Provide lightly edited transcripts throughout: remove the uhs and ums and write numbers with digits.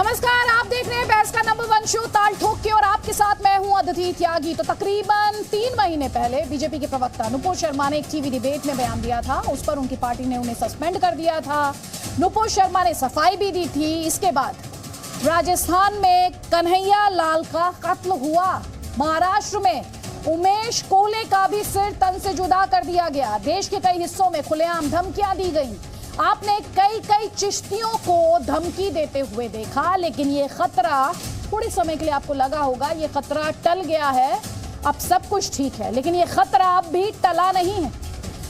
नमस्कार, आप देख रहे हैं बहस का नंबर 1 शो ताल ठोक के और आपके साथ मैं हूं अदिति त्यागी। तो तकरीबन 3 महीने पहले बीजेपी के प्रवक्ता नुपुर शर्मा ने एक टीवी डिबेट में बयान दिया था। उस पर उनकी पार्टी ने उन्हें सस्पेंड कर दिया था। नुपुर शर्मा ने सफाई भी दी थी। इसके बाद राजस्थान में कन्हैया लाल का कत्ल हुआ। महाराष्ट्र में उमेश कोले का भी सिर तन से जुदा कर दिया गया। देश के कई हिस्सों में खुलेआम धमकियां दी गई। आपने कई चिश्तियों को धमकी देते हुए देखा, लेकिन ये खतरा थोड़े समय के लिए आपको लगा होगा ये खतरा टल गया है, अब सब कुछ ठीक है। लेकिन ये खतरा अब भी टला नहीं है।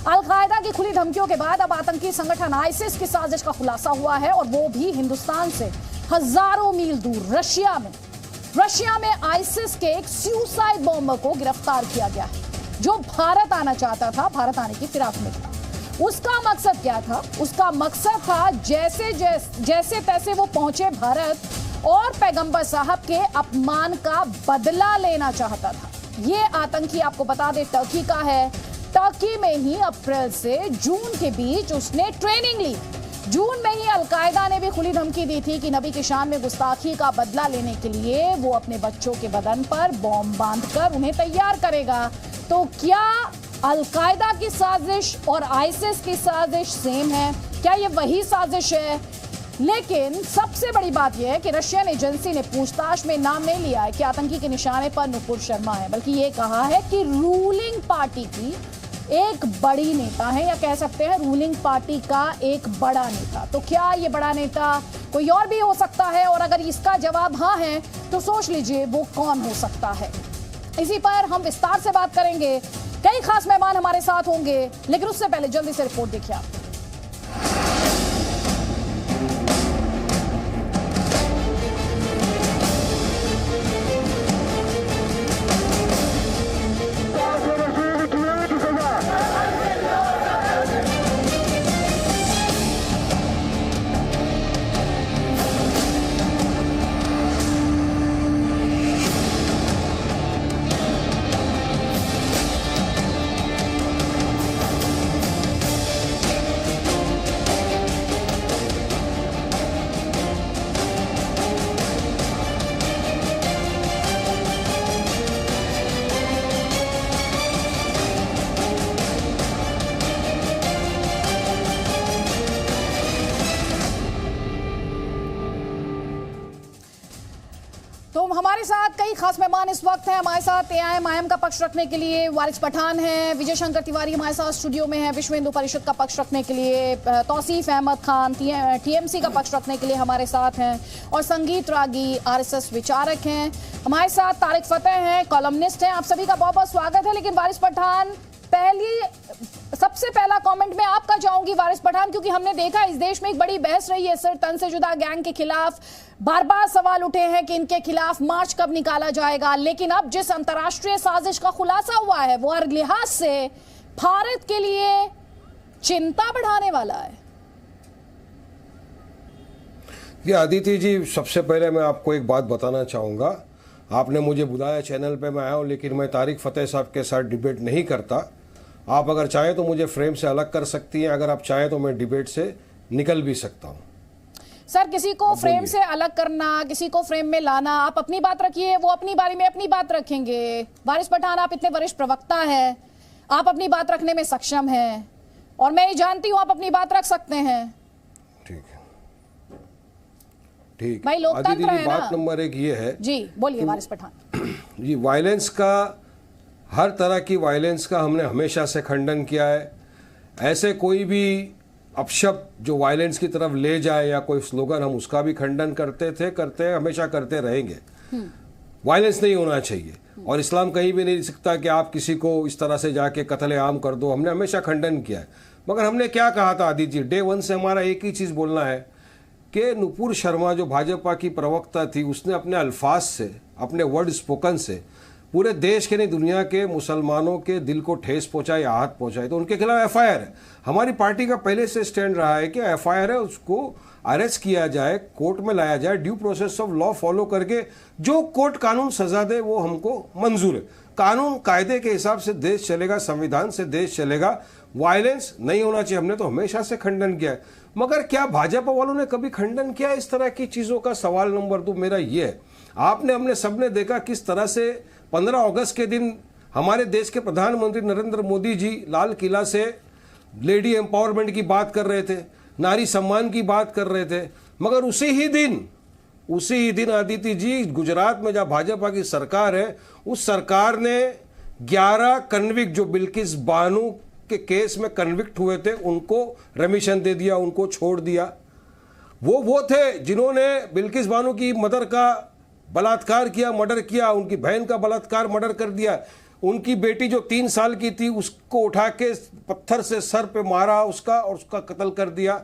अल-कायदा की खुली धमकियों के बाद अब आतंकी संगठन आईसिस की साजिश का खुलासा हुआ है, और वो भी हिंदुस्तान से हजारों मील दूर रशिया में आईसिस के एक सुसाइड बॉम्बर को गिरफ्तार किया गया है, जो भारत आना चाहता था, भारत आने की फिराक में था। उसका मकसद क्या था? उसका मकसद था जैसे तैसे वो पहुंचे भारत और पैगंबर साहब के अपमान का बदला लेना चाहता था। ये आतंकी आपको बता दे टर्की का है। टर्की में ही अप्रैल से जून के बीच उसने ट्रेनिंग ली। जून में ही अल-कायदा ने भी खुली धमकी दी थी कि नबी की शान में गुस्ताखी का बदला लेने के लिए वो अपने बच्चों के बदन पर बॉम्ब बांधकर उन्हें तैयार करेगा। तो क्या अल-कायदा की साजिश और आईसिस की साजिश सेम है? क्या ये वही साजिश है? लेकिन सबसे बड़ी बात यह है कि रशियन एजेंसी ने पूछताछ में नाम नहीं लिया है कि आतंकी के निशाने पर नुपुर शर्मा है, बल्कि ये कहा है कि रूलिंग पार्टी की एक बड़ी नेता है, या कह सकते हैं रूलिंग पार्टी का एक बड़ा नेता। तो क्या ये बड़ा नेता कोई और भी हो सकता है? और अगर इसका जवाब हाँ है तो सोच लीजिए वो कौन हो सकता है। इसी पर हम विस्तार से बात करेंगे। कई खास मेहमान हमारे साथ होंगे, लेकिन उससे पहले जल्दी से रिपोर्ट देखिए आप। तो हमारे साथ कई खास मेहमान इस वक्त हैं। हमारे साथ एआईएम का पक्ष रखने के लिए वारिस पठान हैं, विजय शंकर तिवारी हमारे साथ स्टूडियो में है, विश्व हिंदू परिषद का पक्ष रखने के लिए तौसीफ अहमद खान टीएमसी का पक्ष रखने के लिए हमारे साथ हैं, और संगीत रागी आरएसएस विचारक हैं। हमारे साथ तारिक फतेह हैं, कॉलमनिस्ट हैं। आप सभी का बहुत बहुत स्वागत है। लेकिन वारिस पठान, सबसे पहला कमेंट मैं आपका चाहूंगी वारिस पठान, क्योंकि हमने देखा इस देश में एक बड़ी बहस रही है सिर तन से जुदा गैंग के खिलाफ। बार बार सवाल उठे हैं कि इनके खिलाफ मार्च कब निकाला जाएगा। लेकिन अब जिस अंतर्राष्ट्रीय साजिश का खुलासा हुआ है वो हर लिहाज से भारत के लिए चिंता बढ़ाने वाला है। जी आदित्य जी, सबसे पहले मैं आपको एक बात बताना चाहूँगा। आपने मुझे बुलाया, चैनल पे मैं आया हूँ, लेकिन मैं तारिक फतेह साहब के साथ डिबेट नहीं करता। आप अगर चाहें तो मुझे फ्रेम से अलग कर सकती हैं, अगर आप चाहें तो मैं डिबेट से निकल भी सकता हूं। सर, किसी को फ्रेम से अलग करना, किसी को फ्रेम में लाना, आप अपनी बात रखिए, वो अपनी बारी में अपनी बात रखेंगे। वारिस पठान, आप इतने वरिष्ठ प्रवक्ता हैं, आप अपनी बात रखने में सक्षम हैं, और मैं ये जानती हूं आप अपनी बात रख सकते हैं। ठीक है, ठीक भाई, लोकतंत्र है ना। बात नंबर 1 ये है जी, बोलिए वारिस पठान जी। वायलेंस का, हर तरह की वायलेंस का हमने हमेशा से खंडन किया है। ऐसे कोई भी अपशब्द जो वायलेंस की तरफ ले जाए या कोई स्लोगन, हम उसका भी खंडन करते हैं, हमेशा करते रहेंगे। वायलेंस नहीं होना चाहिए, और इस्लाम कहीं भी नहीं सकता कि आप किसी को इस तरह से जाके कत्ले आम कर दो। हमने हमेशा खंडन किया है। मगर हमने क्या कहा था आदित्य जी, डे 1 से हमारा एक ही चीज़ बोलना है कि नुपुर शर्मा जो भाजपा की प्रवक्ता थी, उसने अपने अल्फाज से, अपने वर्ड स्पोकन से पूरे देश के नहीं दुनिया के मुसलमानों के दिल को ठेस पहुंचाई, आहत पहुंचाई। तो उनके खिलाफ एफआईआर है। हमारी पार्टी का पहले से स्टैंड रहा है कि एफआईआर है, उसको अरेस्ट किया जाए, कोर्ट में लाया जाए, due process of law follow करके जो कोर्ट कानून सजा दे वो हमको मंजूर है। कानून कायदे के हिसाब से देश चलेगा, संविधान से देश चलेगा, वायलेंस नहीं होना चाहिए। हमने तो हमेशा से खंडन किया है, मगर क्या भाजपा वालों ने कभी खंडन किया इस तरह की चीजों का? सवाल नंबर 2 मेरा ये है। आपने हमने सबने देखा किस तरह से 15 अगस्त के दिन हमारे देश के प्रधानमंत्री नरेंद्र मोदी जी लाल किला से लेडी एम्पावरमेंट की बात कर रहे थे, नारी सम्मान की बात कर रहे थे, मगर उसी ही दिन आदित्य जी गुजरात में जहां भाजपा की सरकार है, उस सरकार ने 11 कन्विक्ट जो बिल्किस बानो के केस में कन्विक्ट हुए थे उनको रेमिशन दे दिया, उनको छोड़ दिया। वो थे जिन्होंने बिल्किस बानो की मदर का बलात्कार किया, मर्डर किया, उनकी बहन का बलात्कार मर्डर कर दिया, उनकी बेटी जो 3 साल की थी उसको उठा के पत्थर से सर पे मारा उसका और उसका कत्ल कर दिया।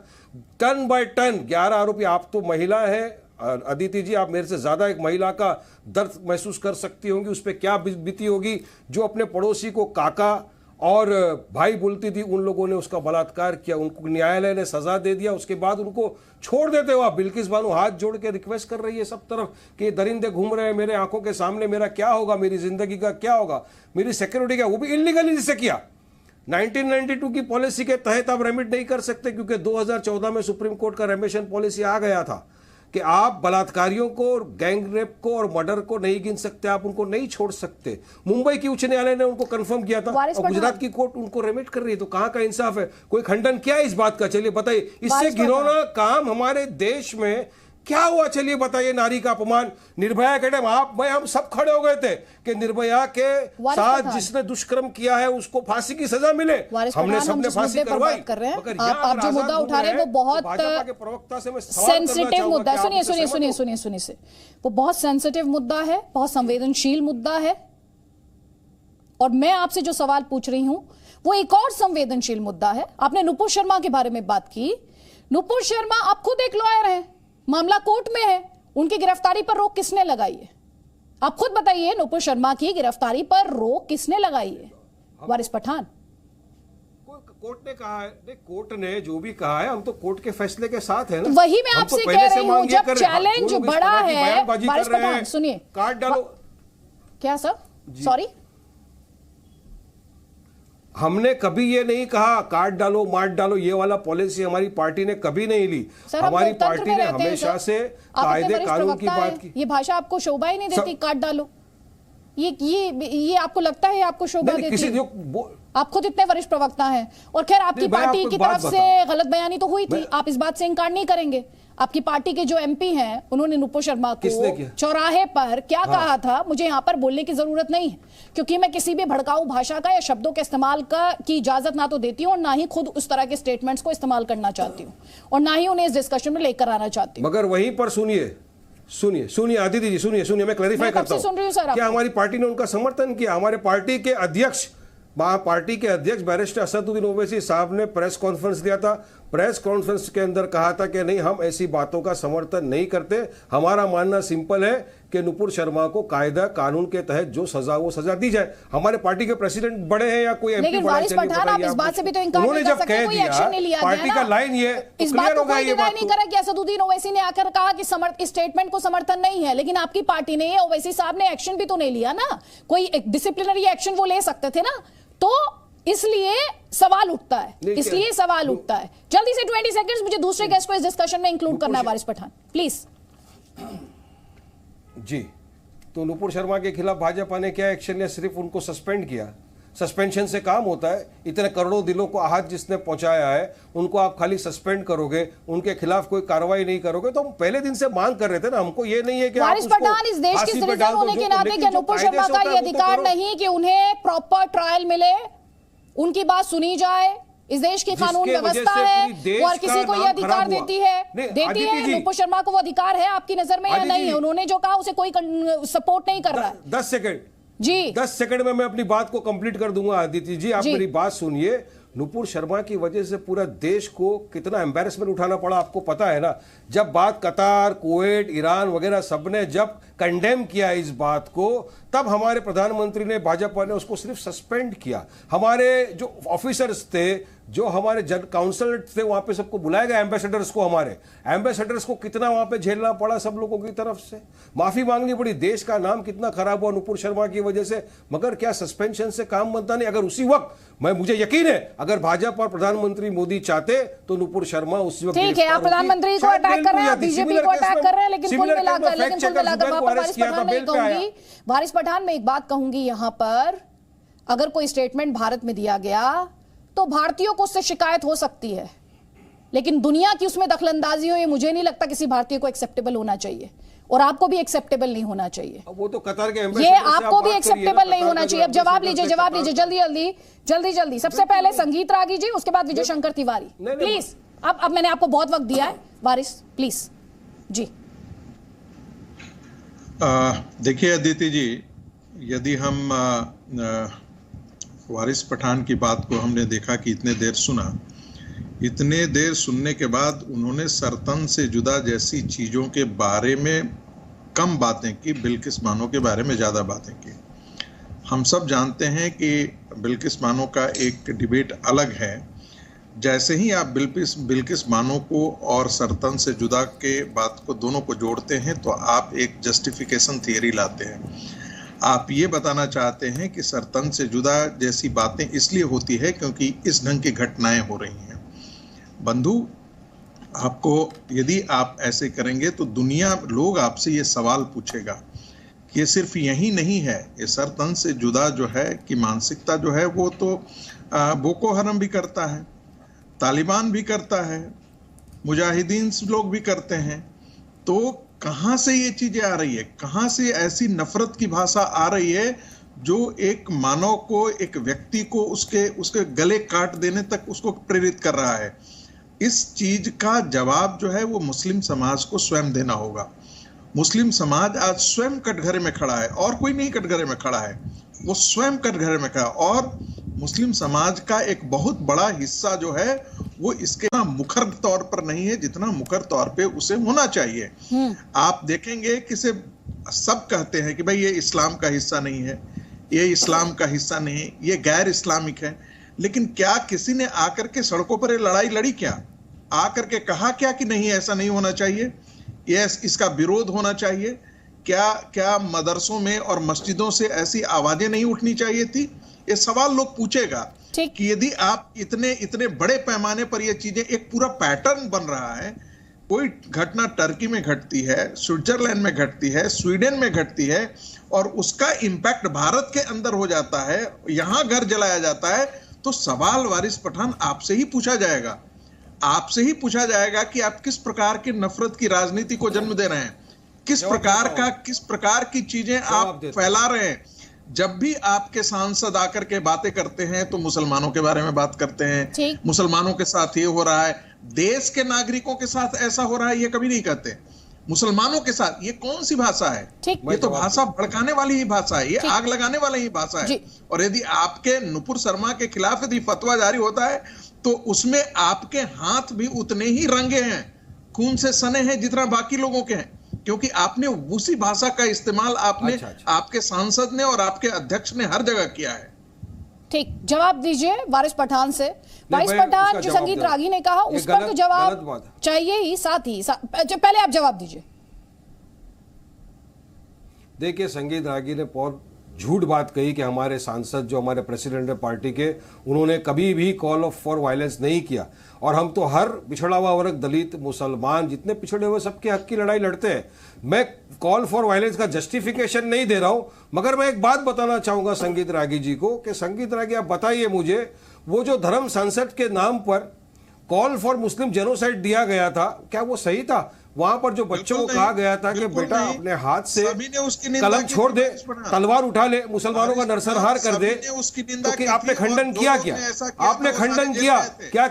टन बाय टन 11 आरोपी। आप तो महिला है अदिति जी, आप मेरे से ज्यादा एक महिला का दर्द महसूस कर सकती होंगी, उस पर क्या बीती होगी जो अपने पड़ोसी को काका और भाई बोलती थी, उन लोगों ने उसका बलात्कार किया, उनको न्यायालय ने सजा दे दिया, उसके बाद उनको छोड़ देते हुआ बिल्किस बानो हाथ जोड़ के रिक्वेस्ट कर रही है सब तरफ कि दरिंदे घूम रहे हैं मेरे आंखों के सामने, मेरा क्या होगा, मेरी जिंदगी का क्या होगा, मेरी सिक्योरिटी क्या, वो भी इलीगली जिसे किया। 1992 की पॉलिसी के तहत आप रेमिट नहीं कर सकते क्योंकि 2014 में सुप्रीम कोर्ट का रेमिशन पॉलिसी आ गया था कि आप बलात्कारियों को, गैंग रेप को और मर्डर को नहीं गिन सकते, आप उनको नहीं छोड़ सकते। मुंबई की उच्च न्यायालय ने उनको कंफर्म किया था और गुजरात की कोर्ट उनको रेमिट कर रही है, तो कहां का इंसाफ है? कोई खंडन क्या है इस बात का? चलिए बताइए, इससे घिनौना काम हमारे देश में क्या हुआ? चलिए बताइए। नारी का अपमान, निर्भया के टाइम हम सब खड़े हो गए थे कि निर्भया के साथ जिसने दुष्कर्म किया है उसको फांसी की सजा मिले, हमने सबने फांसी करवाई। आप जो मुद्दा उठा रहे हैं वो बहुत सेंसिटिव मुद्दा है। सुनिए, वो बहुत सेंसिटिव मुद्दा है, बहुत संवेदनशील मुद्दा है, और मैं आपसे जो सवाल पूछ रही हूं वो एक और संवेदनशील मुद्दा है। आपने नुपुर शर्मा के बारे में बात की। नुपुर शर्मा, आप खुद एक लॉयर हैं, मामला कोर्ट में है, उनकी गिरफ्तारी पर रोक किसने लगाई है? आप खुद बताइए, नुपुर शर्मा की गिरफ्तारी पर रोक किसने लगाई है? वारिस पठान। कोर्ट ने कहा है, कोर्ट ने जो भी कहा है, हम तो कोर्ट के फैसले के साथ है ना। वही मैं आपसे कह रही हूं, जब चैलेंज बड़ा है। वारिस पठान सुनिए, काट डालो। क्या सर? सॉरी, हमने कभी ये नहीं कहा काट डालो मार डालो, ये वाला पॉलिसी हमारी पार्टी ने कभी नहीं ली। हमारी पार्टी ने हमेशा से कायदे कानून की बात की। ये भाषा आपको शोभा ही नहीं देती, काट डालो। ये आपको लगता है आपको शोभा देती है? आप खुद इतने वरिष्ठ प्रवक्ता हैं, और खैर आपकी पार्टी की तरफ से गलत बयानी तो हुई थी, आप इस बात से इंकार नहीं करेंगे। आपकी पार्टी के जो एमपी हैं उन्होंने नुपुर शर्मा को चौराहे पर क्या कहा था, मुझे यहां पर बोलने की जरूरत नहीं है क्योंकि मैं किसी भी भड़काऊ भाषा का या शब्दों के इस्तेमाल की इजाजत ना तो देती हूं और ना ही खुद उस तरह के स्टेटमेंट्स को इस्तेमाल करना चाहती हूं और ना ही उन्हें इस डिस्कशन में लेकर आना चाहती हूं। मगर वहीं पर सुनिए आदित्य जी, सुनिए, मैं क्लैरिफाई करता हूं। क्या हमारी पार्टी ने उनका समर्थन किया? हमारे पार्टी के अध्यक्ष बैरिस्टर असदुद्दीन ओवैसी साहब ने प्रेस कॉन्फ्रेंस दिया था। प्रेस कॉन्फ्रेंस के अंदर कहा था कि नहीं, हम ऐसी बातों का समर्थन नहीं करते, हमारा मानना सिंपल है कि नुपुर शर्मा को कायदा कानून के तहत जो सजा वो सजा दी जाए। हमारे पार्टी के प्रेसिडेंट बड़े हैं या कोई एमपी बड़ा है, उन्होंने जब कह दिया, पार्टी का लाइन ये क्लियर हो गया। ये बात नहीं करा कि असदुद्दीन ओवैसी ने आकर कहा कि इस स्टेटमेंट को समर्थन नहीं है, लेकिन आपकी पार्टी ने, ओवैसी साहब ने एक्शन भी तो नहीं लिया ना, कोई डिसिप्लिनरी एक्शन वो ले सकते थे ना, तो इसलिए सवाल उठता है। जल्दी से 20 सेकंड्स, मुझे दूसरे गेस्ट को इस डिस्कशन में इंक्लूड करना है। वारिस पठान प्लीज। जी, तो नुपुर शर्मा के खिलाफ भाजपा ने क्या एक्शन लिया? सिर्फ उनको सस्पेंड किया। सस्पेंशन से काम होता है? इतने करोड़ों दिलों को आहत जिसने पहुंचाया है उनको आप खाली सस्पेंड करोगे, उनके खिलाफ कोई कार्रवाई नहीं करोगे? तो हम पहले दिन से मांग कर रहे थे ना, हमको ये नहीं है कि वारिस पठान, इस देश के सिटीजन होने के नाते क्या नुपुर शर्मा का ये अधिकार नहीं कि उन्हें प्रॉपर ट्रायल मिले, उनकी बात सुनी जाए? इस देश की कानून व्यवस्था है और किसी को यह अधिकार देती है। नुपुर शर्मा को वो अधिकार है आपकी नजर में या नहीं है? उन्होंने जो कहा उसे कोई सपोर्ट नहीं कर रहा है। 10 सेकंड जी, 10 सेकंड में मैं अपनी बात को कंप्लीट कर दूंगा। आदित्य जी, आप मेरी बात सुनिए। नुपुर शर्मा की वजह से पूरा देश को कितना एम्बैरेसमेंट उठाना पड़ा आपको पता है ना। जब बात कतार, कुवैत, ईरान वगैरह सबने जब कंडेम किया इस बात को, तब हमारे प्रधानमंत्री ने, भाजपा ने उसको सिर्फ सस्पेंड किया। हमारे जो ऑफिसर्स थे जो हमारे जन काउंसिलर थे वहां पे सबको बुलाया गया, एम्बेसडर्स को, हमारे एम्बेसडर्स को कितना वहां पे झेलना पड़ा सब लोगों की तरफ से, माफी मांगनी पड़ी, देश का नाम कितना खराब हुआ नुपुर शर्मा की वजह से। मगर क्या सस्पेंशन से काम बनता नहीं? अगर उसी वक्त, मुझे यकीन है अगर भाजपा और प्रधानमंत्री मोदी चाहते तो नुपुर शर्मा उसी वक्त, ठीक है, आप प्रधानमंत्री को अटैक कर रहे हैं, बीजेपी को अटैक कर रहे हैं, लेकिन कुल मिलाकर वारिस पठान में एक बात कहूंगी यहां पर, अगर कोई स्टेटमेंट भारत में दिया गया तो भारतीयों को उससे शिकायत हो सकती है, लेकिन दुनिया की उसमें दखलंदाजी हो, ये मुझे नहीं लगता किसी भारतीय को एक्सेप्टेबल होना चाहिए, और आपको भी एक्सेप्टेबल नहीं होना चाहिए। वो तो कतर के ये आपको भी एक्सेप्टेबल नहीं होना चाहिए। अब जवाब लीजिए, जल्दी। सबसे पहले संगीत रागी जी, उसके बाद विजय शंकर तिवारी, प्लीज। अब मैंने आपको बहुत वक्त दिया है, वारिस प्लीज जी। देखिए अदिति जी, यदि हम वारिस पठान की बात को हमने देखा कि इतने देर सुना, इतने देर सुनने के बाद उन्होंने सरतन से जुदा जैसी चीज़ों के बारे में कम बातें की, बिल्किस बानो के बारे में ज़्यादा बातें की। हम सब जानते हैं कि बिल्किस बानो का एक डिबेट अलग है। जैसे ही आप बिल्किस बानो को और सरतन से जुदा के बात को, दोनों को जोड़ते हैं, तो आप एक जस्टिफिकेशन थियरी लाते हैं। आप ये बताना चाहते हैं कि सरतन से जुदा जैसी बातें इसलिए होती है क्योंकि इस ढंग की घटनाएं हो रही हैं। बंधु, आपको, यदि आप ऐसे करेंगे तो दुनिया, लोग आपसे ये सवाल पूछेगा कि ये सिर्फ यही नहीं है, ये सरतन से जुदा जो है कि मानसिकता जो है वो तो बोको हरम भी करता है, तालिबान भी करता है, मुजाहिदीन लोग भी करते हैं। तो कहाँ से ये चीजें आ रही है? कहाँ से ऐसी नफरत की भाषा आ रही है जो एक मानव को, एक व्यक्ति को उसके गले काट देने तक उसको प्रेरित कर रहा है? इस चीज का जवाब जो है वो मुस्लिम समाज को स्वयं देना होगा। मुस्लिम समाज आज स्वयं कटघरे में खड़ा है, और कोई नहीं कटघरे में खड़ा है, वो स्वयं कटघरे में खड़ा है। और मुस्लिम समाज का एक बहुत बड़ा हिस्सा जो है वो इसके मुखर तौर पर नहीं है जितना मुखर तौर पे उसे होना चाहिए। आप देखेंगे कि सब कहते हैं कि भाई ये इस्लाम का हिस्सा नहीं है, ये इस्लाम का हिस्सा नहीं है, ये गैर इस्लामिक है। लेकिन क्या किसी ने आकर के सड़कों पर ये लड़ाई लड़ी? क्या आकर के कहा क्या कि नहीं ऐसा नहीं होना चाहिए, ये इसका विरोध होना चाहिए? क्या मदरसों में और मस्जिदों से ऐसी आवाजें नहीं उठनी चाहिए थी? ये सवाल लोग पूछेगा कि यदि आप इतने बड़े पैमाने पर ये चीजें, एक पूरा पैटर्न बन रहा है, कोई घटना टर्की में घटती है, स्विट्जरलैंड में घटती है, स्वीडन में घटती है, और उसका इंपैक्ट भारत के अंदर हो जाता है, यहां घर जलाया जाता है, तो सवाल वारिस पठान आपसे ही पूछा जाएगा। आपसे ही पूछा जाएगा कि आप किस प्रकार की नफरत की राजनीति को जन्म दे रहे हैं, किस प्रकार की चीजें आप फैला रहे हैं। जब भी आपके सांसद आकर के बातें करते हैं तो मुसलमानों के बारे में बात करते हैं, मुसलमानों के साथ ये हो रहा है, देश के नागरिकों के साथ ऐसा हो रहा है, ये कभी नहीं कहते। मुसलमानों के साथ, ये कौन सी भाषा है? ये तो भाषा भड़काने वाली ही भाषा है, ये आग लगाने वाली ही भाषा है। और यदि आपके नुपुर शर्मा के खिलाफ यदि फतवा जारी होता है तो उसमें आपके हाथ भी उतने ही रंगे हैं, खून से सने हैं जितना बाकी लोगों के हैं, क्योंकि आपने उसी भाषा का इस्तेमाल आपके सांसद ने और आपके अध्यक्ष ने हर जगह किया है। ठीक, जवाब दीजिए वारिस पठान से। वारिस पठान, जो संगीत रागी ने कहा उस पर तो जवाब चाहिए ही, साथ ही पहले आप जवाब दीजिए। देखिए, संगीत रागी ने बहुत झूठ बात कही कि हमारे सांसद, जो हमारे प्रेसिडेंट है पार्टी के, उन्होंने कभी भी कॉल फॉर वायलेंस नहीं किया। और हम तो हर पिछड़ा हुआ वर्ग, दलित, मुसलमान, जितने पिछड़े हुए सबके हक की लड़ाई लड़ते हैं। मैं कॉल फॉर वायलेंस का जस्टिफिकेशन नहीं दे रहा हूं, मगर मैं एक बात बताना चाहूंगा संगीत रागी जी को कि संगीत रागी, आप बताइए मुझे, वो जो धर्म संसद के नाम पर कॉल फॉर मुस्लिम जेनोसाइड दिया गया था, क्या वो सही था? वहां पर जो बच्चों को कहा गया था कि बेटा अपने हाथ से कलम छोड़ दे, तलवार उठा ले, मुसलमानों का नरसंहार कर दे, तो कि आपने खंडन किया? क्या आपने खंडन किया? क्या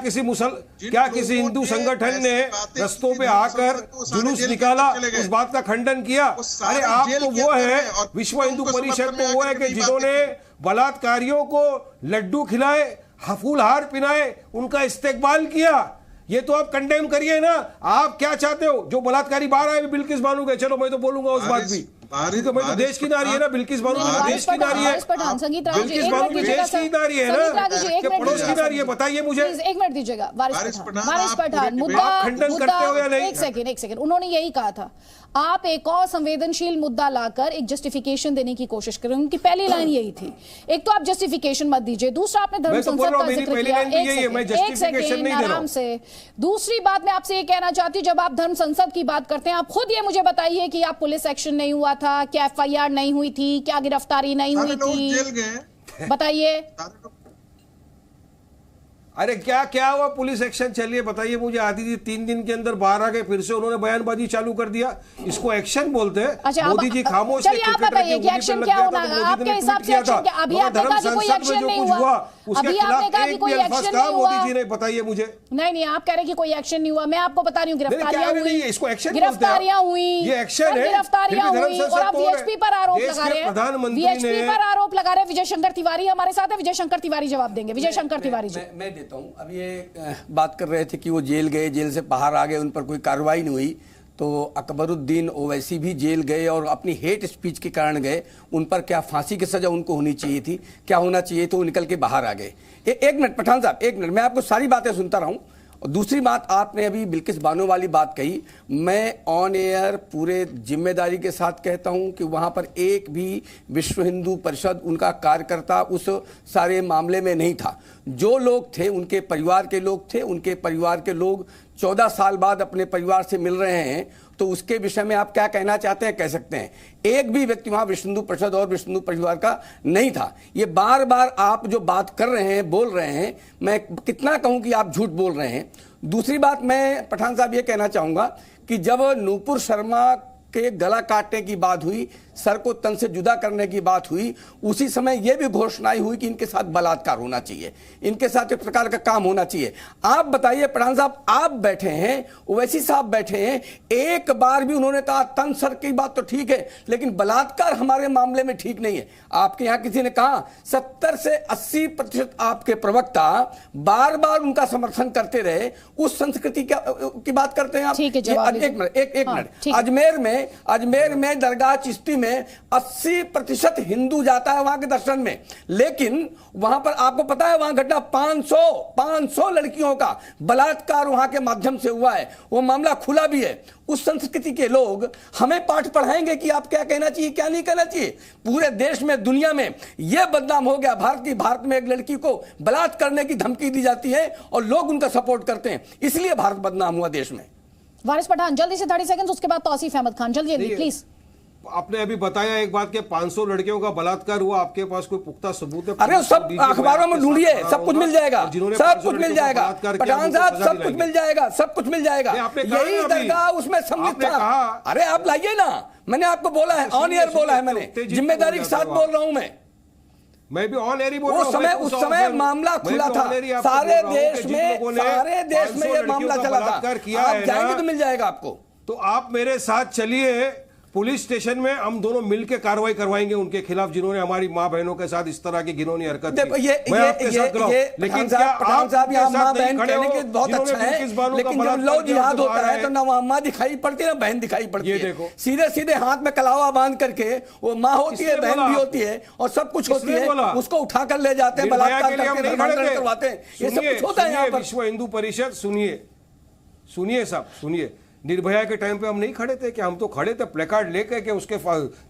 किसी हिंदू संगठन ने रस्तों पे आकर जुलूस निकाला, उस बात का खंडन किया? अरे आप तो वो है, विश्व हिंदू परिषद तो वो है कि जिन्होंने बलात्कारियों को लड्डू खिलाए, फूलहार पिनाए, उनका इस्तेकबाल किया। ये तो आप कंडेम करिए ना। आप क्या चाहते हो? जो बलात्कारी बाहर आए बिल्किस बानो गए, चलो मैं तो बोलूंगा उस बात भी। तो मैं तो देश की नारी है ना, बिल्किस बानो देश की नारी है, बिल्किस बानो भी देश की नारी है ना, कि पड़ोस की नारी है? बताइए मुझे। एक मिनट दीजिएगा वारिस पठान, मुद्दा एक सेकंड, उन्होंने यही कहा था आप एक और संवेदनशील मुद्दा लाकर एक जस्टिफिकेशन देने की कोशिश करें। उनकी पहली लाइन यही थी, एक तो आप जस्टिफिकेशन मत दीजिए, दूसरा आपने धर्म संसद का जिक्र किया। एक सेकंड आराम से। दूसरी बात मैं आपसे ये कहना चाहती हूँ, जब आप धर्म संसद की बात करते हैं, आप खुद ये मुझे बताइए कि आप पुलिस एक्शन नहीं हुआ था, क्या FIR नहीं हुई थी, क्या गिरफ्तारी नहीं हुई थी, बताइए। अरे क्या क्या हुआ? पुलिस एक्शन चलिए बताइए मुझे। आधी थी 3 दिन के अंदर बाहर आ गए, फिर से उन्होंने बयानबाजी चालू कर दिया। इसको एक्शन बोलते हैं? अच्छा, मोदी जी खामोश। चलिए आप बताइए कि एक्शन क्या होना है आपके हिसाब से? एक्शन क्या? अभी आपने कहा कि कोई एक्शन नहीं हुआ, अभी आपने कहा कि कोई एक्शन नहीं हुआ। मोदी जी ने बताइए मुझे। नहीं, आप कह रहे हैं कि कोई एक्शन नहीं हुआ। मैं आपको बता रही हूँ गिरफ्तारियां हुई, इसको एक्शन गिरफ्तारियां हुई, ये एक्शन है, गिरफ्तारियां हुई। और आप VHP पर आरोप लगा रहे हैं, VHP पर आरोप लगा रहे हैं। विजय शंकर तिवारी हमारे साथ है, विजय शंकर तिवारी जवाब देंगे। विजय शंकर तिवारी जी। मैं देता हूं। अब ये बात कर रहे थे कि वो जेल गए, जेल से बाहर आ गए, उन पर कोई कार्रवाई नहीं हुई। तो अकबरुद्दीन ओवैसी भी जेल गए और अपनी हेट स्पीच के कारण गए। उन पर क्या फांसी की सजा उनको होनी चाहिए थी? क्या होना चाहिए? तो वो निकल के बाहर आ गए। एक मिनट पठान साहब, एक मिनट, मैं आपको सारी बातें सुनता रहा हूं। और दूसरी बात, आपने अभी बिल्किस बानो वाली बात कही, मैं ऑन एयर पूरे जिम्मेदारी के साथ कहता हूं कि वहां पर एक भी विश्व हिंदू परिषद, उनका कार्यकर्ता उस सारे मामले में नहीं था। जो लोग थे उनके परिवार के लोग थे, उनके परिवार के लोग 14 साल बाद अपने परिवार से मिल रहे हैं, तो उसके विषय में आप क्या कहना चाहते हैं? कह सकते हैं एक भी व्यक्ति वहां विश्व हिंदू परिषद और विश्व हिंदू परिवार का नहीं था। ये बार बार आप जो बात कर रहे हैं, बोल रहे हैं, मैं कितना कहूं कि आप झूठ बोल रहे हैं। दूसरी बात, मैं पठान साहब ये कहना चाहूंगा कि जब नूपुर शर्मा के गला काटने की बात हुई, सर को तन से जुदा करने की बात हुई, उसी समय यह भी घोषणाएं हुई कि इनके साथ बलात्कार होना चाहिए, इनके साथ एक प्रकार का काम होना चाहिए। आप बताइए पठान साहब, आप बैठे हैं, ओवैसी साहब बैठे हैं, एक बार भी उन्होंने कहा तन सर की बात तो ठीक है, लेकिन बलात्कार हमारे मामले में ठीक नहीं है। आपके यहां किसी ने कहा 70 से 80% आपके प्रवक्ता बार बार उनका समर्थन करते रहे, उस संस्कृति की बात करते हैं आप। एक मिनट, अजमेर में दरगाह चिश्ती में 80% हिंदू जाता है वहां के दर्शन में, लेकिन वहां पर आपको पता है वहां घटना 500 लड़कियों का बलात्कार वहां के माध्यम से हुआ है। वो मामला खुला भी है। उस संस्कृति के लोग हमें पाठ पढ़ाएंगे कि आप क्या कहना चाहिए, क्या नहीं कहना चाहिए। पूरे देश में, दुनिया में यह बदनाम हो गया भारत में एक लड़की को बलात्कार करने की धमकी दी जाती है और लोग उनका सपोर्ट करते हैं, इसलिए भारत बदनाम हुआ देश में। वारिस पठान जल्दी से 30 सेकंड, उसके बाद तौसीफ अहमद खान, जल्दी प्लीज। आपने अभी बताया एक बात कि 500 लड़कियों का बलात्कार हुआ, आपके पास कोई पुख्ता सबूत है? अरे सब अखबारों में ढूंढिए, सब कुछ मिल जाएगा, सब कुछ मिल जाएगा पठान साहब, सब कुछ मिल जाएगा, सब कुछ मिल जाएगा। यही दरगाह उसमें सम्मिलित था। अरे आप लाइए ना, मैंने आपको बोला है, ऑन एयर बोला है, मैंने जिम्मेदारी के साथ बोल रहा हूं। मैं भी ऑन एयर ही बोल रहा हूं। उस समय मामला खुला था, सारे देश में ये मामला चला था। आप जाएंगे तो मिल जाएगा आपको। तो आप मेरे साथ चलिए पुलिस स्टेशन में, हम दोनों मिलकर कार्रवाई करवाएंगे उनके खिलाफ जिन्होंने हमारी मां बहनों के साथ इस तरह की घिनौनी हरकत की। मैं आपके साथ खड़ा हूं, लेकिन क्या आप मां बहन कहने के बहुत अच्छा है, लेकिन जब लव जिहाद होता है तो ना वहां मां दिखाई पड़ती है ना बहन दिखाई पड़ती है। देखो सीधे सीधे हाथ में कलावा बांध करके वो मां होती है, बहन भी होती है और सब कुछ होती है, उसको उठा कर ले जाते हैं, बलात्कार करवाते हैं, ये सब कुछ होता है यहाँ पर। विश्व हिंदू परिषद सुनिए साहब, सुनिए, निर्भया के टाइम पे हम नहीं खड़े थे कि हम तो खड़े थे प्लेकार्ड लेकर के उसके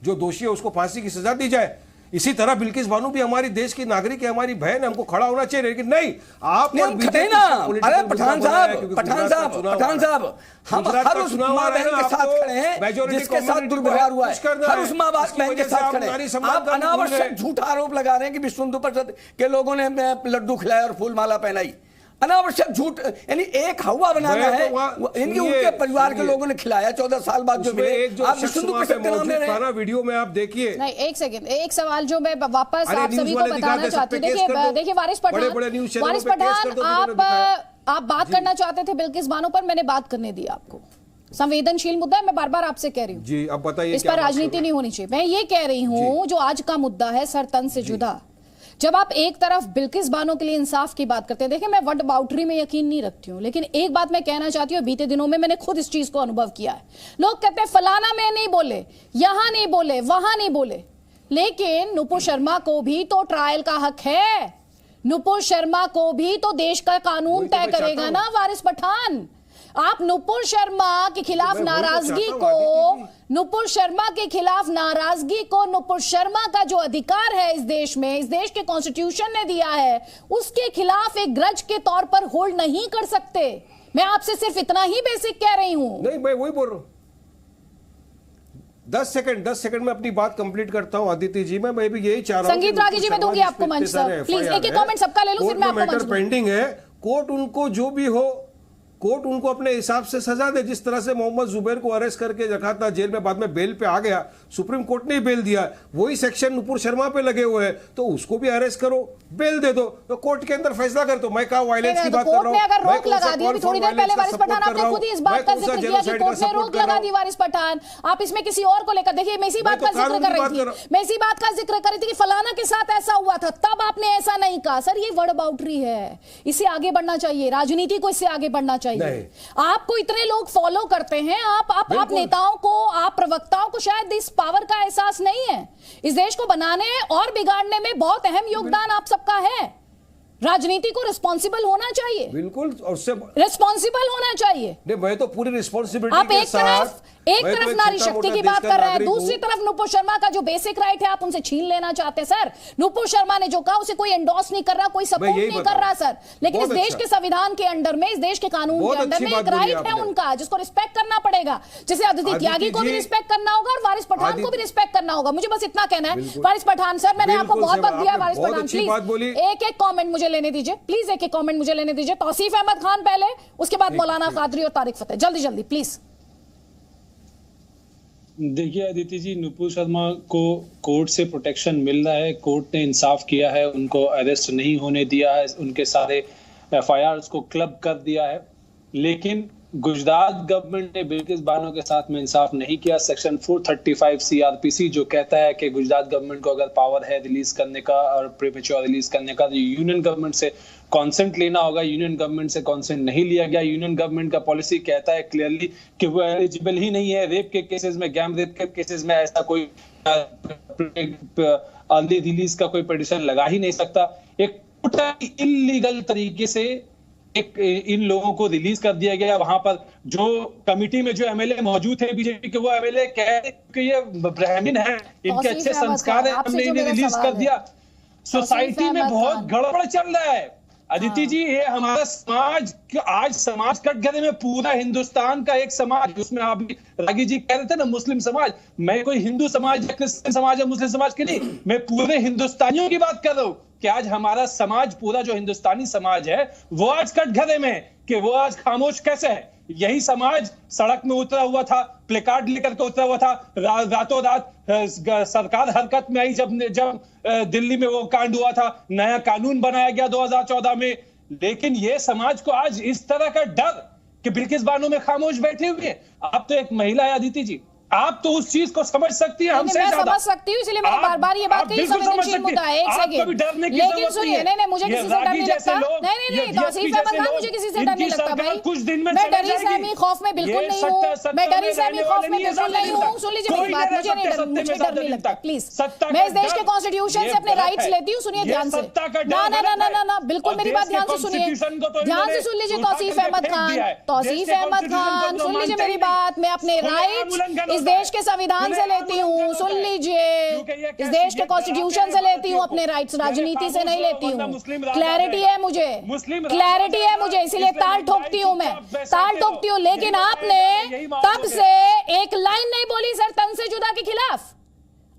जो दोषी है उसको फांसी की सजा दी जाए। इसी तरह बिल्किस बानो भी हमारी देश की नागरिक है, हमारी बहन है, हमको खड़ा होना चाहिए, लेकिन नहीं आप खड़े ना। अरे पठान साहब हम हर उस मां बहन के साथ खड़े हैं जिसके साथ दुर्व्यवहार हुआ है, हर उस मां बहन के साथ खड़े हैं। आप अनावश्यक झूठा आरोप लगा रहे हैं कि विश्व हिंदू परिषद के लोगों ने लड्डू खिलाए और फूल माला पहनाई। अनावश्यक झूठ, यानी एक हवा बनाना है, इनके उनके परिवार के लोगों ने खिलाया 14 साल बाद जो मिले। आप विश्व हिंदू परिषद के नाम ले रहे हैं। वीडियो में आप देखिए। नहीं, एक सेकंड, एक सवाल जो मैं वापस आप सभी को बताना चाहती हूँ। देखिए वारिस पठान, आप बात करना चाहते थे बिल्किस बानो पर, मैंने बात करने दी आपको। संवेदनशील मुद्दा है, मैं बार बार आपसे कह रही हूँ जी, अब बताइए इस पर राजनीति नहीं होनी चाहिए। मैं ये कह रही हूँ जो आज का मुद्दा है सर तन से जुदा, जब आप एक तरफ बिल्किस बानो के लिए इंसाफ की बात करते हैं, देखिए मैं वर्ड बाउटरी में यकीन नहीं रखती हूं, लेकिन एक बात मैं कहना चाहती हूं, बीते दिनों में मैंने खुद इस चीज को अनुभव किया है। लोग कहते हैं फलाना में नहीं बोले, यहां नहीं बोले, वहां नहीं बोले, लेकिन नुपुर शर्मा को भी तो ट्रायल का हक है। नुपुर शर्मा को भी तो देश का कानून तय करेगा ना वारिस पठान। आप नुपुर शर्मा के खिलाफ नाराजगी को, नुपुर शर्मा के खिलाफ नाराजगी को नुपुर शर्मा का जो अधिकार है इस देश में, इस देश के कॉन्स्टिट्यूशन ने दिया है, उसके खिलाफ एक ग्रज के तौर पर होल्ड नहीं कर सकते। मैं आपसे सिर्फ इतना ही बेसिक कह रही हूं। नहीं, मैं वही बोल रहा हूं। 10 सेकंड में अपनी बात कंप्लीट करता हूं आदित्य जी। मैं भी यही चाह रहा हूं। संगीत रागी जी, मैं दूंगी आपको मंच सर, प्लीज एक एक कमेंट सबका ले लूं, फिर मैं आपको मंच दूंगी। पेंडिंग है, कोर्ट उनको जो भी हो, कोर्ट उनको अपने हिसाब से सजा दे। जिस तरह से मोहम्मद जुबैर को अरेस्ट करके रखा था जेल में, बाद में बेल पे आ गया, सुप्रीम कोर्ट ने बेल दिया, वही सेक्शन नुपुर शर्मा पे लगे हुए हैं, तो उसको भी अरेस्ट करो, बेल दे दो, तो कोर्ट के अंदर फैसला कर दो। मैं कहा वायलेंस की बात कर रहा हूं, अगर रोक लगा दी, थोड़ी देर पहले वारिस पठान आपने खुद ही इस बात का जिक्र किया कि कोर्ट ने रोक लगा दी वारिस पठान। आप इसमें किसी और को लेकर, देखिए मैं इसी बात का जिक्र कर रही थी, मैं इसी बात का जिक्र कर रही थी कि फलाना के साथ ऐसा हुआ था, तब आपने ऐसा नहीं कहा। सर ये वर्ड बाउंड्री है, इससे आगे बढ़ना चाहिए, राजनीति को इससे आगे बढ़ना चाहिए। आपको इतने लोग फॉलो करते हैं, आप नेताओं को, आप प्रवक्ताओं को शायद इस पावर का एहसास नहीं है। इस देश को बनाने और बिगाड़ने में बहुत अहम योगदान आप सबका है। राजनीति को रिस्पॉन्सिबल होना चाहिए, बिल्कुल, और उससे रिस्पॉन्सिबल होना चाहिए। नहीं, मैं तो पूरी रिस्पॉन्सिबिलिटी आप एक तरफ नारी शक्ति की बात कर रहे हैं, दूसरी तरफ नुपुर शर्मा का जो बेसिक राइट है आप उनसे छीन लेना चाहते हैं। सर नुपुर शर्मा ने जो कहा उसे कोई एंडोर्स नहीं कर रहा, कोई सपोर्ट नहीं कर रहा सर, लेकिन इस देश के संविधान के अंडर में, इस देश के कानून के अंदर में एक राइट है उनका, जिसको रिस्पेक्ट करना पड़ेगा, जैसे अदिति त्यागी को भी रिस्पेक्ट करना होगा और वारिस पठान को भी रिस्पेक्ट करना होगा। मुझे बस इतना कहना है। वारिस पठान सर, मैंने आपको बहुत वक्त दिया, वारिस पठान प्लीज एक एक कॉमेंट मुझे लेने दीजिए, प्लीज एक एक कॉमेंट मुझे लेने दीजिए। तौसीफ अहमद खान पहले, उसके बाद मौलाना कादरी और तारिक फतेह, जल्दी जल्दी प्लीज। देखिए आदित्य जी, नुपुर शर्मा को कोर्ट से प्रोटेक्शन मिल रहा है, कोर्ट ने इंसाफ किया है, उनको अरेस्ट नहीं होने दिया है, उनके सारे एफआईआर्स को क्लब कर दिया है। लेकिन गुजरात गवर्नमेंट ने बिल्किस बानो के साथ में इंसाफ नहीं किया। सेक्शन 435 सीआरपीसी जो कहता है कि गुजरात गवर्नमेंट को अगर पावर है रिलीज करने का और प्रीमेच्योर रिलीज करने का, तो यूनियन गवर्नमेंट से कॉन्सेंट लेना होगा। यूनियन गवर्नमेंट से कॉन्सेंट नहीं लिया गया। यूनियन गवर्नमेंट का पॉलिसी कहता है क्लियरली कि वो एलिजिबल ही नहीं है। रेप के केसेस में, गैंग रेप के केसेस में ऐसा कोई अर्ली रिलीज का कोई पिटीशन लगा ही नहीं सकता। एक टोटली इलीगल तरीके से इन लोगों को रिलीज कर दिया गया। वहां पर जो कमिटी में जो एमएलए मौजूद थे बीजेपी के, वो एमएलए कह रहे कि ये ब्राह्मण है, इनके अच्छे संस्कार है, हमने इन्हें रिलीज कर दिया। सोसाइटी में बहुत गड़बड़ चल रहा है अदिति जी। ये हमारा समाज, आज समाज कटघरे में पूरा हिंदुस्तान का एक समाज, उसमें आप रागी जी कह रहे थे ना मुस्लिम समाज, मैं कोई हिंदू समाज या क्रिश्चियन समाज या मुस्लिम समाज की नहीं, मैं पूरे हिंदुस्तानियों की बात कर रहा हूं कि आज हमारा समाज, पूरा जो हिंदुस्तानी समाज है, वो आज कटघरे में, कि वो आज खामोश कैसे है। यही समाज सड़क में उतरा हुआ था, प्लेकार्ड लेकर के उतरा हुआ था, रातों रात सरकार हरकत में आई जब दिल्ली में वो कांड हुआ था, नया कानून बनाया गया 2014 में। लेकिन ये समाज को आज इस तरह का डर कि बिल्किस बानो में खामोश बैठे हुए हैं। आप तो एक महिला है अदिति जी, आप तो उस चीज को समझ सकती हैं हमसे ज्यादा। मैं समझ सकती हूँ, इसलिए मैंने बार बार ये बात कही, संवेदनशील मुद्दा है। एक सेकंड, लेकिन सुनिए, नहीं मुझे किसी से डर नहीं लगता, नहीं तौसीफ अहमद खान, मुझे किसी से डर नहीं लगता भाई। कुछ दिन में मैं डरी सहमी खौफ में बिल्कुल नहीं हूँ, मैं डरी सहमी खौफ में बिल्कुल नहीं हूँ। सुन लीजिए मेरी बात, मुझे डर नहीं लगता प्लीज। मैं इस देश के कॉन्स्टिट्यूशन से अपने राइट्स लेती हूँ, सुनिए ध्यान से। ना बिल्कुल मेरी बात ध्यान से सुनिए, ध्यान से सुन लीजिए। तौसीफ अहमद खान, तौसीफ अहमद खान, सुन लीजिए मेरी बात। मैं अपने राइट्स इस देश के संविधान से लेती हूँ, सुन लीजिए, इस देश के कॉन्स्टिट्यूशन से लेती हूँ अपने राइट्स, राजनीति से नहीं लेती हूँ। क्लैरिटी है मुझे, क्लैरिटी है मुझे, इसीलिए ताल ठोकती हूँ, मैं ताल ठोकती हूँ। लेकिन आपने तब से एक लाइन नहीं बोली सर तन से जुदा के खिलाफ।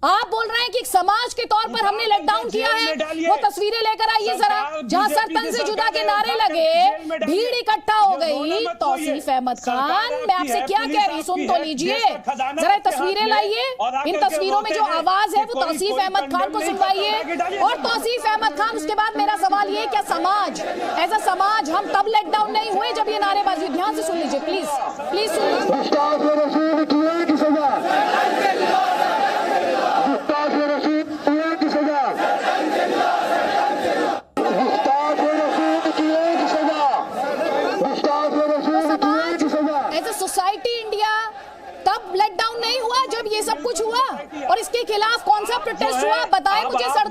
आप बोल रहे हैं कि समाज के तौर पर हमने लॉकडाउन किया है। वो तस्वीरें लेकर आइए जरा, जहां सर तन से जुदा के नारे लगे, भीड़ इकट्ठा हो गई। तौसीफ अहमद खान, मैं आपसे क्या कह रही, सुन तो लीजिए जरा, तस्वीरें लाइए। इन तस्वीरों में जो आवाज है वो तौसीफ अहमद खान को सुनवाइए। और तौसीफ अहमद खान, उसके बाद मेरा सवाल ये, क्या समाज, एज अ समाज हम तब लॉकडाउन नहीं हुए जब ये नारेबाजी। ध्यान से सुन लीजिए प्लीज, प्लीज सुन लीजिए।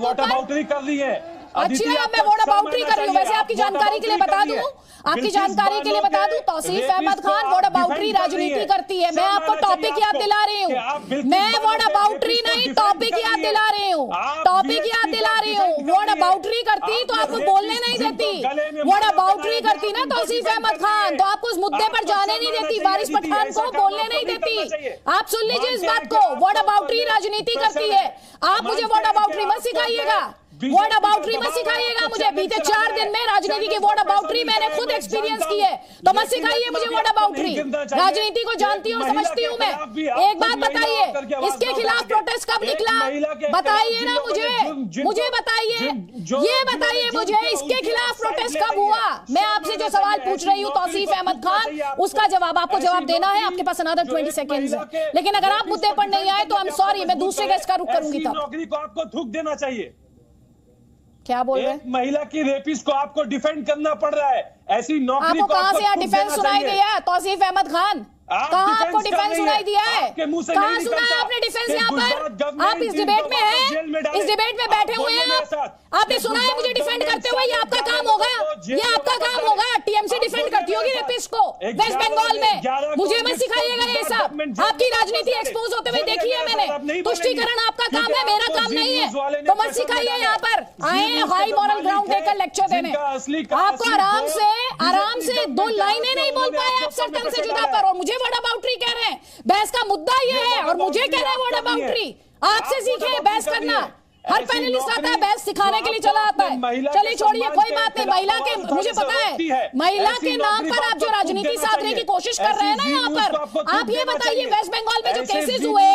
वोट अबाउटरी कर रही है। अच्छी है, मैं वोट अबाउटरी कर रही हूँ। वैसे आपकी जानकारी के लिए बता दूं, आपकी जानकारी के लिए बता दूं, तौसीफ अहमद खान वोट अबाउटरी राजनीति करती है। मैं आपको टॉपिक याद दिला रही हूँ, मैं वोट अबाउटरी नहीं, टॉपिक याद दिला रही हूँ, टॉपिक याद दिला रही हूँ। वोट अबाउटरी करती तो आपको बोलने नहीं देती, वोट अबाउटरी करती ना तौसीफ अहमद खान, तो आपको उस मुद्दे पर जाने नहीं देती, वारिस पठान को बोलने नहीं देती। आप सुन लीजिए इस बात को, वोट अबाउटरी राजनीति करती है। आप मुझे वोट अबाउटरी मत सिखाइएगा, वोट अबाउटरी मत सिखाइएगा मुझे। बीते 4 दिन में राजनीति की वोट अबाउटरी मैंने खुद एक्सपीरियंस की है, तो मत सिखाइए मुझे वोट अबाउटरी। राजनीति को जानती हूँ, समझती हूँ मैं। एक बात बताइए, इसके खिलाफ प्रोटेस्ट कब निकला? बताइए ना मुझे बताइए, ये बताइए मुझे, इसके खिलाफ प्रोटेस्ट कब हुआ? मैं आपसे जो सवाल पूछ रही हूँ तौसीफ अहमद खान, उसका जवाब आपको जवाब देना है। आपके पास अनदर 20 सेकेंड्स है, लेकिन अगर आप मुद्दे पर नहीं आए तो आई एम सॉरी, मैं दूसरे गेस्ट का रुख करूंगी। तब नौकरी को आपको थूक देना चाहिए। क्या बोल रहे हैं? महिला की रेपिस्ट को आपको डिफेंड करना पड़ रहा है, ऐसी नौकरी आपको कहां से यहाँ डिफेंस सुनाई दिया तौसीफ अहमद खान? कहां आपको डिफेंस सुनाई दिया है? कहां सुना है आपने डिफेंस यहाँ पर? आप इस डिबेट में हैं, इस डिबेट में बैठे हुए हैं आप, आपने सुना है मुझे डिफेंड करते हुए? ये आपका काम होगा, ये आपका काम होगा। टीएमसी डिफेंड करती होगी रेपिस्ट को वेस्ट बंगाल में, मुझे मत सिखाइएगा ये सब। आपकी राजनीति एक्सपोज होते हुए देखी है मैंने, तुष्टीकरण आपका काम है, मेरा काम नहीं है, तो मत सिखाइए। यहाँ पर आए हाई मॉरल ग्राउंड देकर लेक्चर देने, आपको आराम से 2 लाइनें नहीं बोल पाए आप सरतन से जुदा पर, और मुझे वोट अबाउटरी कह रहे हैं। बहस का मुद्दा ये है और मुझे कह रहे हैं वोट अबाउटरी। आपसे सीखे बहस करना, हर पैनलिस्ट आता है बहस सिखाने के लिए चला आता है। चलिए छोड़िए, कोई बात नहीं। महिला के, मुझे पता है महिला के नाम पर आप जो राजनीति साधने की कोशिश कर रहे हैं ना यहाँ पर, आप ये बताइए वेस्ट बंगाल में जो केसेस हुए,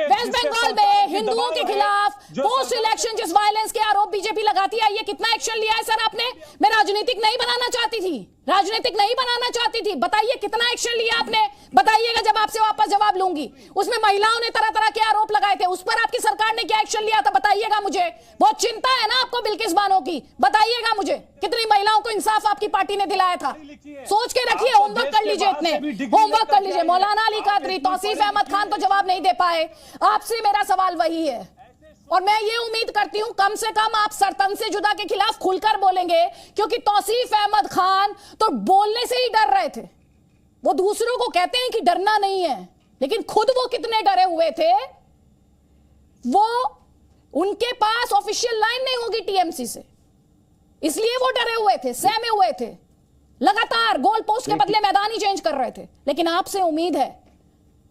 वेस्ट बंगाल में हिंदुओं के खिलाफ पोस्ट इलेक्शन जिस वायलेंस के आरोप बीजेपी लगाती है, ये कितना एक्शन लिया है सर आपने? मैं राजनीतिक नहीं बनाना चाहती थी, राजनीतिक नहीं बनाना चाहती थी, बताइए कितना एक्शन लिया आपने? बताइएगा, जब आपसे वापस जवाब लूंगी। उसमें महिलाओं ने तरह तरह के आरोप लगाए थे, उस पर आपकी सरकार ने क्या एक्शन लिया था बताइएगा मुझे। बहुत चिंता है ना आपको बिल्किस बानो की, बताइएगा मुझे कितनी महिलाओं को इंसाफ आपकी पार्टी ने दिलाया था। सोच के रखिए, होमवर्क कर लीजिए, इतने होमवर्क कर लीजिए। मौलाना अली कादरी, तौसीफ अहमद खान तो जवाब नहीं दे पाए। आपसे मेरा सवाल वही है, और मैं ये उम्मीद करती हूं कम से कम आप सरतन से जुदा के खिलाफ खुलकर बोलेंगे, क्योंकि तौसीफ अहमद खान तो बोलने से ही डर रहे थे। वो दूसरों को कहते हैं कि डरना नहीं है, लेकिन खुद वो कितने डरे हुए थे। वो उनके पास ऑफिशियल लाइन नहीं होगी टीएमसी से, इसलिए वो डरे हुए थे, सहमे हुए थे, लगातार गोल पोस्ट के बदले मैदान ही चेंज कर रहे थे। लेकिन आपसे उम्मीद है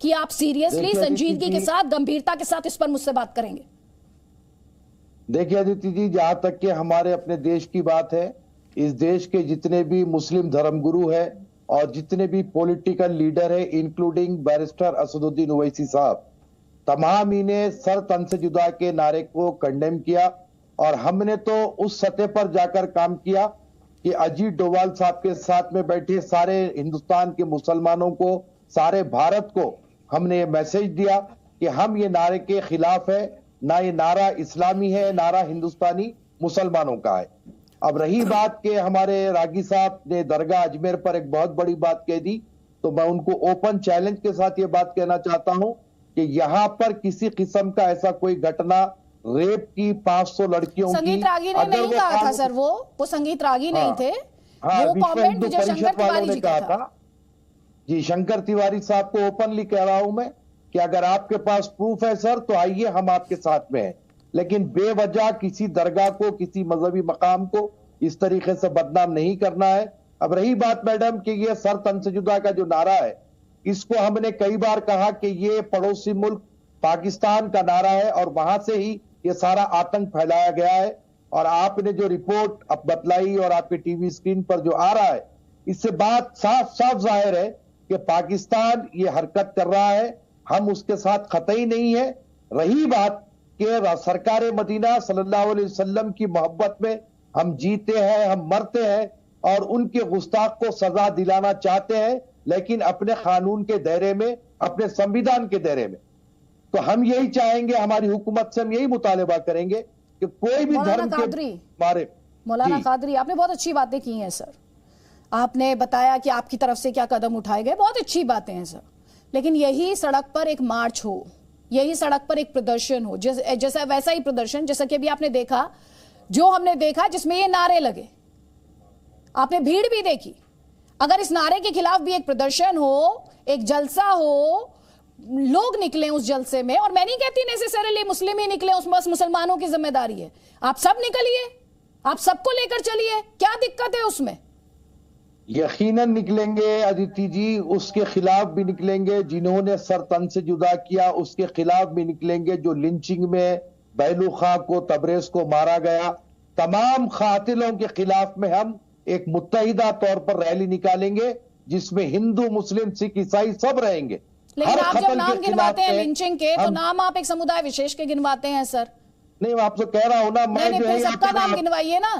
कि आप सीरियसली, संजीदगी के साथ, गंभीरता के साथ इस पर मुझसे बात करेंगे। देखिए अदिति जी, जहां तक कि हमारे अपने देश की बात है, इस देश के जितने भी मुस्लिम धर्मगुरु है और जितने भी पॉलिटिकल लीडर है, इंक्लूडिंग बैरिस्टर असदुद्दीन ओवैसी साहब, तमाम ही ने सर तन से जुदा के नारे को कंडेम किया। और हमने तो उस सतह पर जाकर काम किया कि अजीत डोभाल साहब के साथ में बैठे सारे हिंदुस्तान के मुसलमानों को, सारे भारत को हमने ये मैसेज दिया कि हम ये नारे के खिलाफ है, ना ये नारा इस्लामी है, नारा हिंदुस्तानी मुसलमानों का है। अब रही बात के हमारे रागी साहब ने दरगाह अजमेर पर एक बहुत बड़ी बात कह दी, तो मैं उनको ओपन चैलेंज के साथ ये बात कहना चाहता हूं कि यहां पर किसी किस्म का ऐसा कोई घटना, रेप की 500 लड़कियों की, संगीत रागी ने नहीं कहा था सर, वो संगीत रागी नहीं थे, वो कमेंट विजय शंकर तिवारी जी का था। जी, शंकर तिवारी साहब को ओपनली कह रहा हूं मैं कि अगर आपके पास प्रूफ है सर तो आइए, हम आपके साथ में हैं, लेकिन बेवजह किसी दरगाह को, किसी मजहबी मकाम को इस तरीके से बदनाम नहीं करना है। अब रही बात मैडम कि ये सर तन से जुदा का जो नारा है, इसको हमने कई बार कहा कि ये पड़ोसी मुल्क पाकिस्तान का नारा है और वहां से ही ये सारा आतंक फैलाया गया है। और आपने जो रिपोर्ट अब बतलाई और आपके टीवी स्क्रीन पर जो आ रहा है, इससे बात साफ साफ जाहिर है कि पाकिस्तान ये हरकत कर रहा है, हम उसके साथ कतई नहीं है। रही बात कि सरकार मदीना सल्लल्लाहु अलैहि वसल्लम की मोहब्बत में हम जीते हैं, हम मरते हैं और उनके गुस्ताख को सजा दिलाना चाहते हैं, लेकिन अपने कानून के दायरे में, अपने संविधान के दायरे में। तो हम यही चाहेंगे, हमारी हुकूमत से हम यही मुतालिबा करेंगे कि कोई भी धर्म के मारे। मौलाना कादरी, आपने बहुत अच्छी बातें की हैं सर, आपने बताया कि आपकी तरफ से क्या कदम उठाए गए, बहुत अच्छी बातें हैं सर, लेकिन यही सड़क पर एक मार्च हो, यही सड़क पर एक प्रदर्शन हो, जैसा वैसा ही प्रदर्शन जैसा कि अभी आपने देखा, जो हमने देखा जिसमें ये नारे लगे, आपने भीड़ भी देखी। अगर इस नारे के खिलाफ भी एक प्रदर्शन हो, एक जलसा हो, लोग निकले उस जलसे में, और मैं नहीं कहती नेसेसरीली मुस्लिम ही निकले, उस बस मुसलमानों की जिम्मेदारी है, आप सब निकलिए, आप सबको लेकर चलिए, क्या दिक्कत है उसमें? यकीनन निकलेंगे अदिति जी, उसके खिलाफ भी निकलेंगे, जिन्होंने सर तन से जुदा किया उसके खिलाफ भी निकलेंगे, जो लिंचिंग में बहलू खां को, तबरेज को मारा गया, तमाम कातिलों के खिलाफ में हम एक मुत्तहिदा तौर पर रैली निकालेंगे, जिसमें हिंदू, मुस्लिम, सिख, ईसाई सब रहेंगे। लेकिन आप जब नाम गिनवाते हैं लिंचिंग के, तो नाम आप एक समुदाय विशेष के गिनवाते हैं सर। नहीं, मैं आपसे कह रहा हूं ना, मैं नहीं, जो है सबका नाम गिनवाइए ना,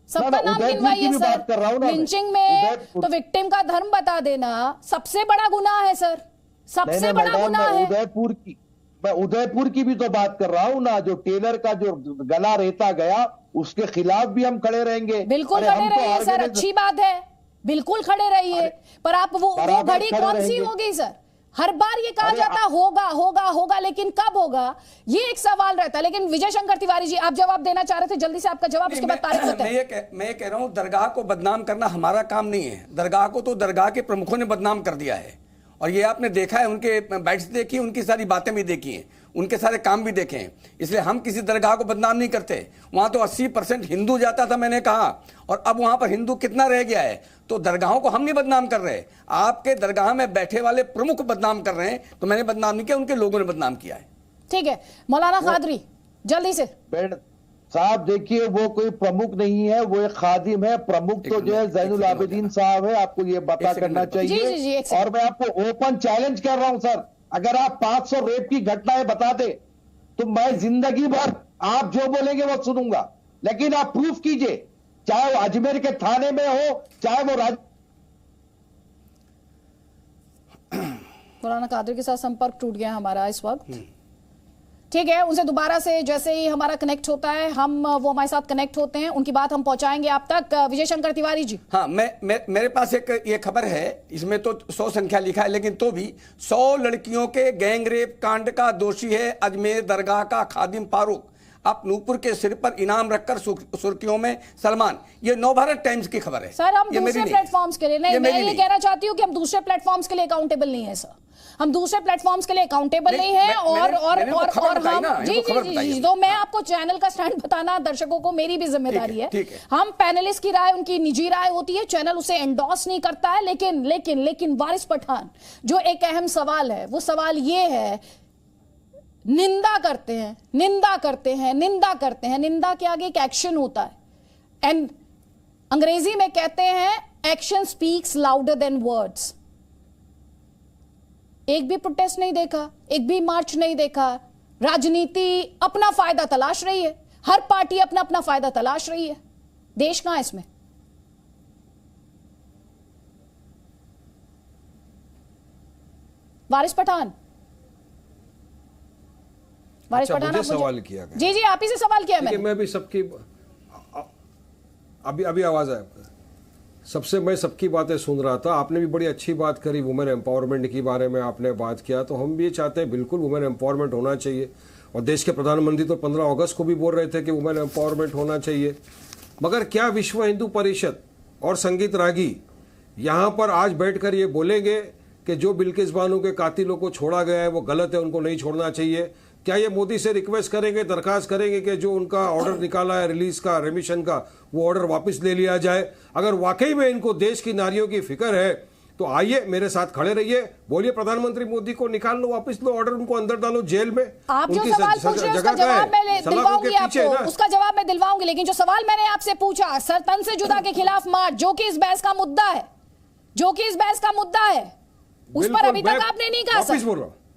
सबका नाम गिनवाइए सर। लिंचिंग में तो विक्टिम का धर्म बता देना सबसे बड़ा गुनाह है सर, सबसे बड़ा गुनाह है। मैं उदयपुर की भी तो बात कर रहा हूं ना, जो टेलर का जो गला रेता गया, उसके खिलाफ भी हम खड़े रहेंगे। बिल्कुल खड़े रहिए सर, अच्छी बात है, बिल्कुल खड़े रहिए, पर आप वो घड़ी कौन सी होगी सर? हर बार ये कहा जाता होगा होगा होगा, लेकिन कब होगा ये एक सवाल रहता है। लेकिन विजय शंकर तिवारी जी, आप जवाब देना चाह रहे थे, जल्दी से आपका जवाब, उसके बाद तारीख होता है। मैं ये कह रहा हूं, दरगाह को बदनाम करना हमारा काम नहीं है। दरगाह को तो दरगाह के प्रमुखों ने बदनाम कर दिया है, और ये आपने देखा है, उनके बाइट्स देखी, उनकी सारी बातें भी देखी हैं, उनके सारे काम भी देखे हैं। इसलिए हम किसी दरगाह को बदनाम नहीं करते। वहां तो 80% हिंदू जाता था, मैंने कहा, और अब वहां पर हिंदू कितना रह गया है? तो दरगाहों को हम नहीं बदनाम कर रहे, आपके दरगाह में बैठे वाले प्रमुख बदनाम कर रहे हैं। तो मैंने बदनाम नहीं किया, उनके लोगों ने बदनाम किया है। ठीक है, मौलाना कादरी जल्दी से। साहब देखिए, वो कोई प्रमुख नहीं है, वो एक खादिम है। प्रमुख तो जो है जैनुल आबिदीन साहब है, आपको ये पता करना चाहिए। जी, और मैं आपको ओपन चैलेंज कर रहा हूं सर, अगर आप 500 रेप की घटनाएं बता दे तो मैं जिंदगी भर आप जो बोलेंगे वो सुनूंगा, लेकिन आप प्रूफ कीजिए, चाहे वो अजमेर के थाने में हो, चाहे वो मौलाना कादरी के साथ संपर्क टूट गया हमारा इस वक्त। ठीक है, उनसे दोबारा से जैसे ही हमारा कनेक्ट होता है, वो हमारे साथ कनेक्ट होते हैं, उनकी बात हम पहुंचाएंगे आप तक। विजय शंकर तिवारी जी। हाँ, मेरे पास एक ये खबर है, इसमें तो 100 संख्या लिखा है, लेकिन तो भी 100 लड़कियों के गैंगरेप कांड का दोषी है अजमेर दरगाह का खादिम फारूक। अब नूपुर के सिर पर इनाम रखकर सुर्खियों में सलमान। ये नवभारत टाइम्स की खबर है सर। हम दूसरे प्लेटफॉर्म्स के लिए नहीं, मैं ये कहना चाहती हूँ कि हम दूसरे प्लेटफॉर्म्स के लिए अकाउंटेबल नहीं है सर, हम दूसरे प्लेटफॉर्म्स के लिए अकाउंटेबल नहीं है। और हम जी, तो मैं आपको चैनल का स्टैंड बताना दर्शकों को मेरी भी जिम्मेदारी है। हम पैनलिस्ट की राय, उनकी निजी राय होती है, चैनल उसे एंडोर्स नहीं करता है। लेकिन वारिस पठान, जो एक अहम सवाल है, वो सवाल ये है, निंदा करते हैं, निंदा करते हैं, निंदा करते हैं, निंदा के आगे एक एक्शन होता है, एंड अंग्रेजी में कहते हैं action speaks louder than words. एक भी प्रोटेस्ट नहीं देखा, एक भी मार्च नहीं देखा। राजनीति अपना फायदा तलाश रही है, हर पार्टी अपना अपना फायदा तलाश रही है। देश कहां है इसमें? वारिस पठान, वारिस पठान, मुझे सवाल किया गया। जी, आप ही से सवाल किया मैंने। मैं भी सबकी अभी आवाज आया, मैं सबकी बातें सुन रहा था। आपने भी बड़ी अच्छी बात करी, वुमेन एम्पावरमेंट के बारे में आपने बात किया, तो हम भी ये चाहते हैं बिल्कुल वुमेन एम्पावरमेंट होना चाहिए। और देश के प्रधानमंत्री तो 15 अगस्त को भी बोल रहे थे कि वुमेन एम्पावरमेंट होना चाहिए। मगर क्या विश्व हिंदू परिषद और संगीत रागी यहाँ पर आज बैठकर ये बोलेंगे कि जो बिल्किस बानो के कातिलों को छोड़ा गया है वो गलत है, उनको नहीं छोड़ना चाहिए? क्या ये मोदी से रिक्वेस्ट करेंगे, दरखास्त करेंगे कि जो उनका ऑर्डर निकाला है रिलीज का, रेमिशन का, वो ऑर्डर वापस ले लिया जाए? अगर वाकई में इनको देश की नारियों की फिक्र है तो आइए मेरे साथ खड़े रहिए, बोलिए प्रधानमंत्री मोदी को निकाल लो, वापस लो ऑर्डर, उनको अंदर डालो जेल में। आप जो सवाल पूछ रहे हैं उसका जवाब मैं दिलवाऊंगी आपको, उसका जवाब मैं दिलवाऊंगी। लेकिन जो सवाल मैंने आपसे पूछा, सर तन से जुदा के खिलाफ मार्च, जो कि इस बहस का मुद्दा है, जो कि इस बहस का मुद्दा है, उस पर अभी तक आपने नहीं कहा।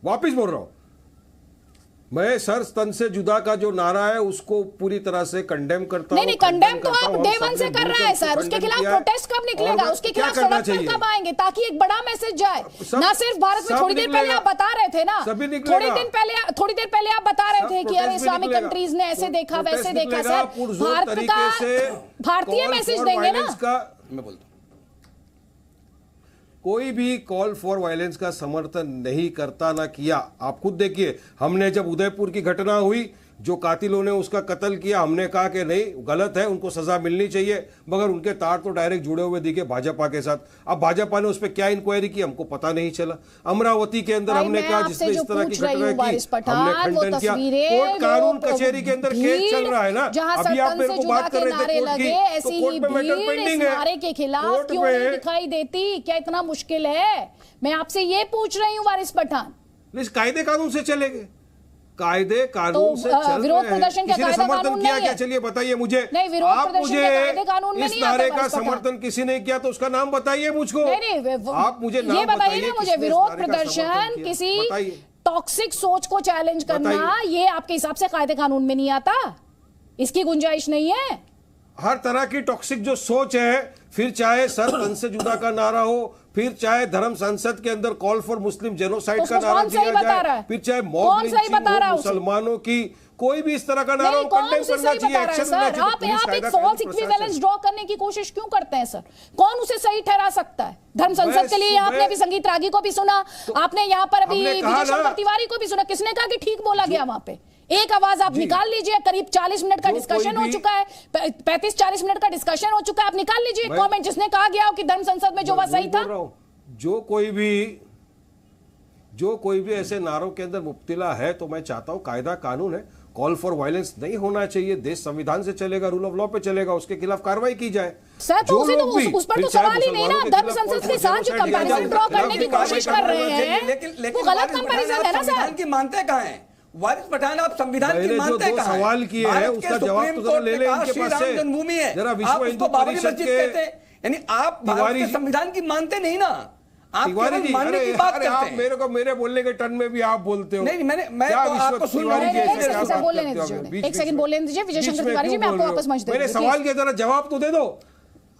वापिस बोल रहा हूं मैं, सर तन से जुदा का जो नारा है उसको पूरी तरह से कंडेम करता हूं। नहीं, कंडेम तो आप डे वन से कर रहा है सर। उसके खिलाफ प्रोटेस्ट कब निकलेगा, उसके खिलाफ सड़क पर कब आएंगे, ताकि एक बड़ा मैसेज जाए? ना सिर्फ भारत में, थोड़ी देर पहले आप बता रहे थे ना, थोड़ी देर पहले आप बता रहे थे कि अरे इस्लामिक कंट्रीज ने ऐसे देखा, वैसे देखा। सर भारत का भारतीय मैसेज देंगे ना। मैं बोलता हूं कोई भी कॉल फॉर वायलेंस का समर्थन नहीं करता ना किया। आप खुद देखिए, हमने जब उदयपुर की घटना हुई, जो कातिलों ने उसका कत्ल किया, हमने कहा कि नहीं गलत है, उनको सजा मिलनी चाहिए, मगर उनके तार तो डायरेक्ट जुड़े हुए दिखे भाजपा के साथ। अब भाजपा ने उस पर क्या इंक्वायरी की हमको पता नहीं चला। अमरावती के अंदर हमने कहा जिसने इस तरह की घटना की हमने खंडन किया। कोर्ट कानून कचहरी के अंदर केस चल रहा है ना, अभी आप मेरे को बात कर रहे थे कोर्ट की, तो कोर्ट में मैटर पेंडिंग है। नारे के खिलाफ क्यों नहीं दिखाई देती? क्या इतना मुश्किल है? मैं आपसे ये पूछ रही हूँ वारिस पठान। कायदे कानून से चलेंगे, कायदे कानून से चल विरोध रहे हैं। प्रदर्शन का किसी ने समर्थन किया क्या? चलिए बताइए मुझे। नहीं, विरोध आप प्रदर्शन मुझे के कायदे कानून में इस नहीं नारे आता का वारिस पठान। समर्थन किसी ने किया तो उसका नाम बताइए मुझको। नहीं, आप मुझे नाम ये बताइए ना मुझे, किसने इस विरोध नारे का प्रदर्शन समर्थन किया? किसी बताइए। टॉक्सिक सोच को चैलेंज करना, ये आपके हिसाब से कायदे कानून में नहीं आता? इसकी गुंजाइश नहीं है? हर तरह की टॉक्सिक जो सोच है, फिर चाहे सर तन से जुदा का नारा हो, फिर चाहे धर्म संसद के अंदर कॉल फॉर मुस्लिम जेनोसाइड का नारा दिया जाए, फिर चाहे मॉब लिंचिंग हो मुसलमानों की, कोई भी इस तरह का नारा कंडेम करना चाहिए, एक्शन लेना चाहिए। आप एक फॉल्स इक्विवेलेंस ड्रॉ करने की कोशिश क्यों करते हैं सर? कौन उसे सही ठहरा सकता है? धर्म संसद के लिए आपने अभी संगीत रागी को भी सुना, आपने यहाँ पर अभी विजय शंकर तिवारी को भी सुना। किसने कहा कि ठीक बोला गया? वहां पे एक आवाज आप निकाल लीजिए। करीब 40 मिनट का डिस्कशन हो चुका है, 35-40 मिनट का डिस्कशन हो चुका है। आप निकाल लीजिए कमेंट जिसने कहा गया हो कि धर्म संसद में जो वह सही था। जो कोई भी ऐसे नारों के अंदर मुब्तिला है, तो मैं चाहता हूं कायदा कानून है, कॉल फॉर वायलेंस नहीं होना चाहिए, देश संविधान से चलेगा, रूल ऑफ लॉ पे चलेगा, उसके खिलाफ कार्रवाई की जाए। सर तो उसे तो उस पर तो सवाल ही नहीं ना। धर्म संसद के साथ जो कंपैरिजन ड्रॉ करने की कोशिश कर रहे हैं, वो गलत कंपैरिजन है ना सर। की मानते कहां है वारिस पठान? आप संविधान की मानते कहां? सवाल किए हैं उसका जवाब तो जरा ले लें इनके पास से। जन्मभूमि है, जरा विश्व हिंदू परिषद के, यानी आप भारत के संविधान की मानते नहीं ना, आप केवल मानने की बात करते हैं। मेरे बोलने के टर्न में भी आप बोलते हो। नहीं, मैं तो आपको सुन रहा हूं। एक सेकंड बोलने दीजिए विजय शंकर तिवारी जी, मैं आपको वापस मंच देता हूं। मेरे सवाल के जरा जवाब तो दे दो।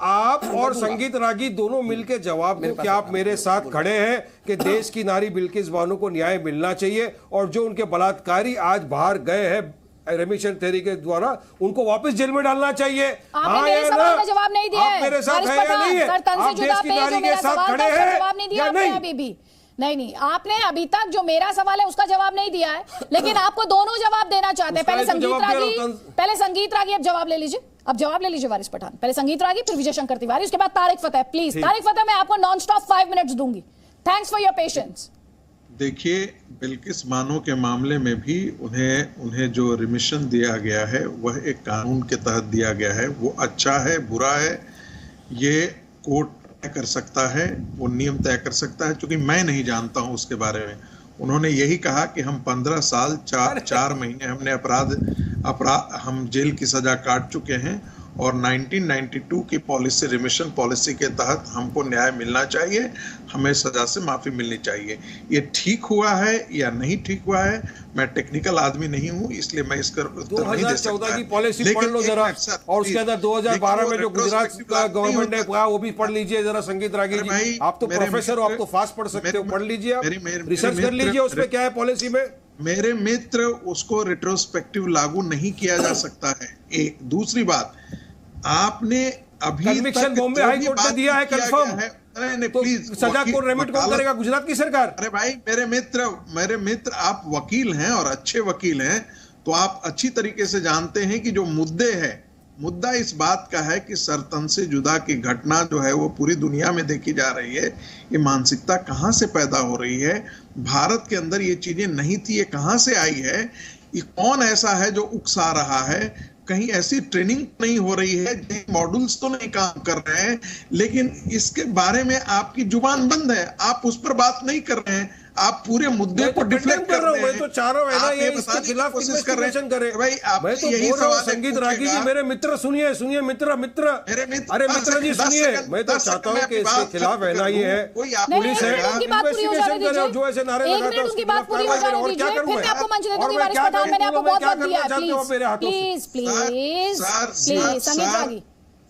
आप और संगीत रागी दोनों मिलकर जवाब दो कि आप मेरे साथ खड़े हैं कि देश की नारी बिल्किस बानो को न्याय मिलना चाहिए, और जो उनके बलात्कारी आज बाहर गए हैं रेमिशन थ्योरी के द्वारा, उनको वापस जेल में डालना चाहिए। हाँ या ना? जवाब नहीं दिया है। मेरे साथ है या नहीं है? आप देश की नारी के साथ खड़े हैं या नहीं? अभी भी नहीं, आपने अभी तक जो मेरा सवाल है उसका जवाब नहीं दिया है, लेकिन आपको दोनों जवाब देना चाहते हैं। पहले संगीत रागी अब जवाब ले लीजिए। अब जवाब ले लीजिए वारिस पठान। पहले संगीत रागी, फिर विजय शंकर तिवारी, उसके बाद तारिक फतेह। प्लीज तारिक फतेह, मैं आपको नॉन स्टॉप 5 मिनट्स दूंगी। Thanks for your patience. देखिए, बिल्किस बानो के मामले में भी उन्हें जो रिमिशन दिया गया है वह एक कानून के तहत दिया गया है। वो अच्छा है बुरा है ये कोर्ट तय कर सकता है, वो नियम तय कर सकता है, क्योंकि मैं नहीं जानता हूं उसके बारे में। उन्होंने यही कहा कि हम 15 साल 4 महीने हमने हम जेल की सजा काट चुके हैं, और 1992 की पॉलिसी, रिमिशन पॉलिसी के तहत हमको न्याय मिलना चाहिए, हमें सजा से माफी मिलनी चाहिए। ये ठीक हुआ है या नहीं ठीक हुआ है, मैं टेक्निकल आदमी नहीं हूं, इसलिए मैं इसका उत्तर नहीं दे सकता। 2014 की पॉलिसी पढ़ लो जरा, और उसके अंदर 2012 में जो गुजरात का गवर्नमेंट ने कहा वो भी पढ़ लीजिए जरा। संगीत रागी जी, आप तो प्रोफेसर हो, आप तो फास्ट पढ़ सकते हो, पढ़ लीजिए, आप रिसर्च कर लीजिए उसमें क्या है पॉलिसी में। मेरे मित्र, उसको रेट्रोस्पेक्टिव लागू नहीं किया जा सकता है। एक दूसरी बात, आपने अभी कन्विक्शन बॉम्बे हाई कोर्ट ने दिया है कंफर्म, तो सजा को रेमिट कौन करेगा? गुजरात की सरकार। अरे भाई, मेरे मित्र आप वकील हैं और अच्छे वकील हैं, तो आप अच्छी तरीके से जानते हैं कि जो मुद्दा इस बात का है कि सरतन से जुदा की घटना जो है वो पूरी दुनिया में देखी जा रही है। ये मानसिकता कहां से पैदा हो रही है? भारत के अंदर ये चीजें नहीं थी, ये कहां से आई है? ये कौन ऐसा है जो उकसा रहा है? कहीं ऐसी ट्रेनिंग नहीं हो रही है, मॉड्यूल्स तो नहीं काम कर रहे हैं, लेकिन इसके बारे में आपकी जुबान बंद है, आप उस पर बात नहीं कर रहे हैं, आप पूरे मुद्दे को डिफलेक्ट कर रहे हैं। मैं तो चाह रहा हूं ये इसके खिलाफ इन्वेस्टिगेशन करे। भाई मैं तो बोल रहा हूं संगीत रागी जी, मेरे मित्र सुनिए मित्र अरे मित्र जी सुनिए, मैं तो चाहता हूं कि इसके खिलाफ एनआईए है, पुलिस है, इन्वेस्टिगेशन करे, जो ऐसे नारे लगाता है उसकी खिलाफ कार्रवाई करे। और क्या करूं मैं? और मैं क्या करूं? मैंने आपको बहुत वक्त दिया है, मेरे हाथों से। प्लीज संगीत रागी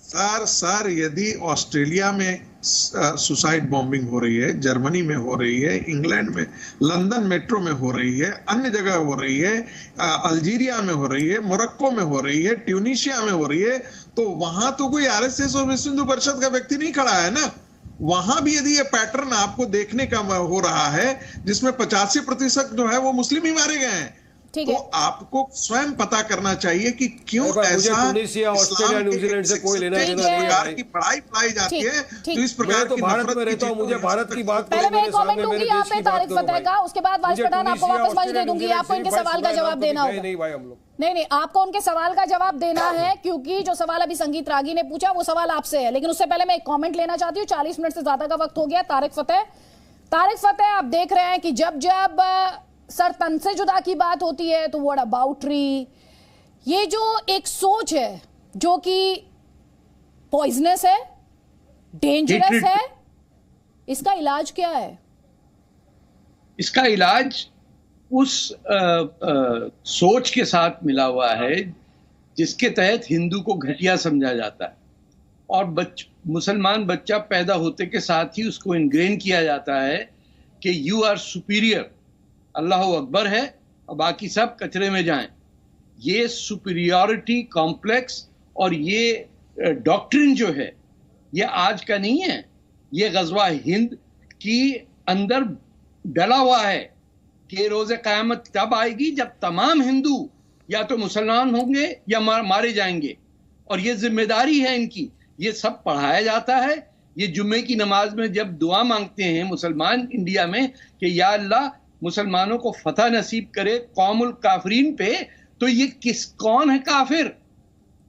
सर, यदि ऑस्ट्रेलिया में सुसाइड बॉम्बिंग हो रही है, जर्मनी में हो रही है, इंग्लैंड में, लंदन मेट्रो में हो रही है, अन्य जगह हो रही है, अल्जीरिया में हो रही है, मोरक्को में हो रही है, ट्यूनीशिया में हो रही है, तो वहां तो कोई आरएसएस और विश्व हिंदू परिषद का व्यक्ति नहीं खड़ा है ना। वहां भी यदि ये पैटर्न आपको देखने का हो रहा है जिसमें 85% जो है वो मुस्लिम ही मारे गए हैं, तो आपको स्वयं पता करना चाहिए कि क्यों ऐसा टूनिसिया, ऑस्ट्रेलिया, न्यूजीलैंड से कोई लेना देना नहीं है की पढ़ाई पढ़ाई जाती है। तो इस प्रकार तो भारत में रहता हूँ, मुझे भारत की बात पहले मैं कमेंट दूंगी यहाँ पे तारिक फतेह का, उसके बाद वाइस प्रधान आपको वापस मंच दे दूंगी, आपको इनके सवाल का जवाब देना होगा। नहीं भाई, हम लोग नहीं, आपको उनके सवाल का जवाब देना है, क्योंकि जो सवाल अभी संगीत रागी ने पूछा वो सवाल आपसे है। लेकिन उससे पहले मैं एक कमेंट लेना चाहती हूँ, 40 मिनट से ज्यादा का वक्त हो गया। तारिक फतेह, आप देख रहे हैं कि जब सर तन से जुदा की बात होती है तो व्हाट अबाउट री, ये जो एक सोच है जो कि पॉइजनस है, डेंजरस है, इसका इलाज क्या है? इसका इलाज उस सोच के साथ मिला हुआ है जिसके तहत हिंदू को घटिया समझा जाता है और मुसलमान बच्चा पैदा होते के साथ ही उसको इनग्रेन किया जाता है कि यू आर सुपीरियर, अल्लाह अकबर है और बाकी सब कचरे में जाएं। ये सुपीरियरिटी कॉम्प्लेक्स और ये डॉक्ट्रिन जो है ये आज का नहीं है, ये गज़वा हिंद की अंदर डला हुआ है कि रोज़े क़यामत तब आएगी जब तमाम हिंदू या तो मुसलमान होंगे या मारे जाएंगे, और ये जिम्मेदारी है इनकी। ये सब पढ़ाया जाता है। ये जुम्मे की नमाज में जब दुआ मांगते हैं मुसलमान इंडिया में कि या अल्लाह मुसलमानों को फतह नसीब करे कौमुल काफरीन पे, तो ये कौन है काफिर?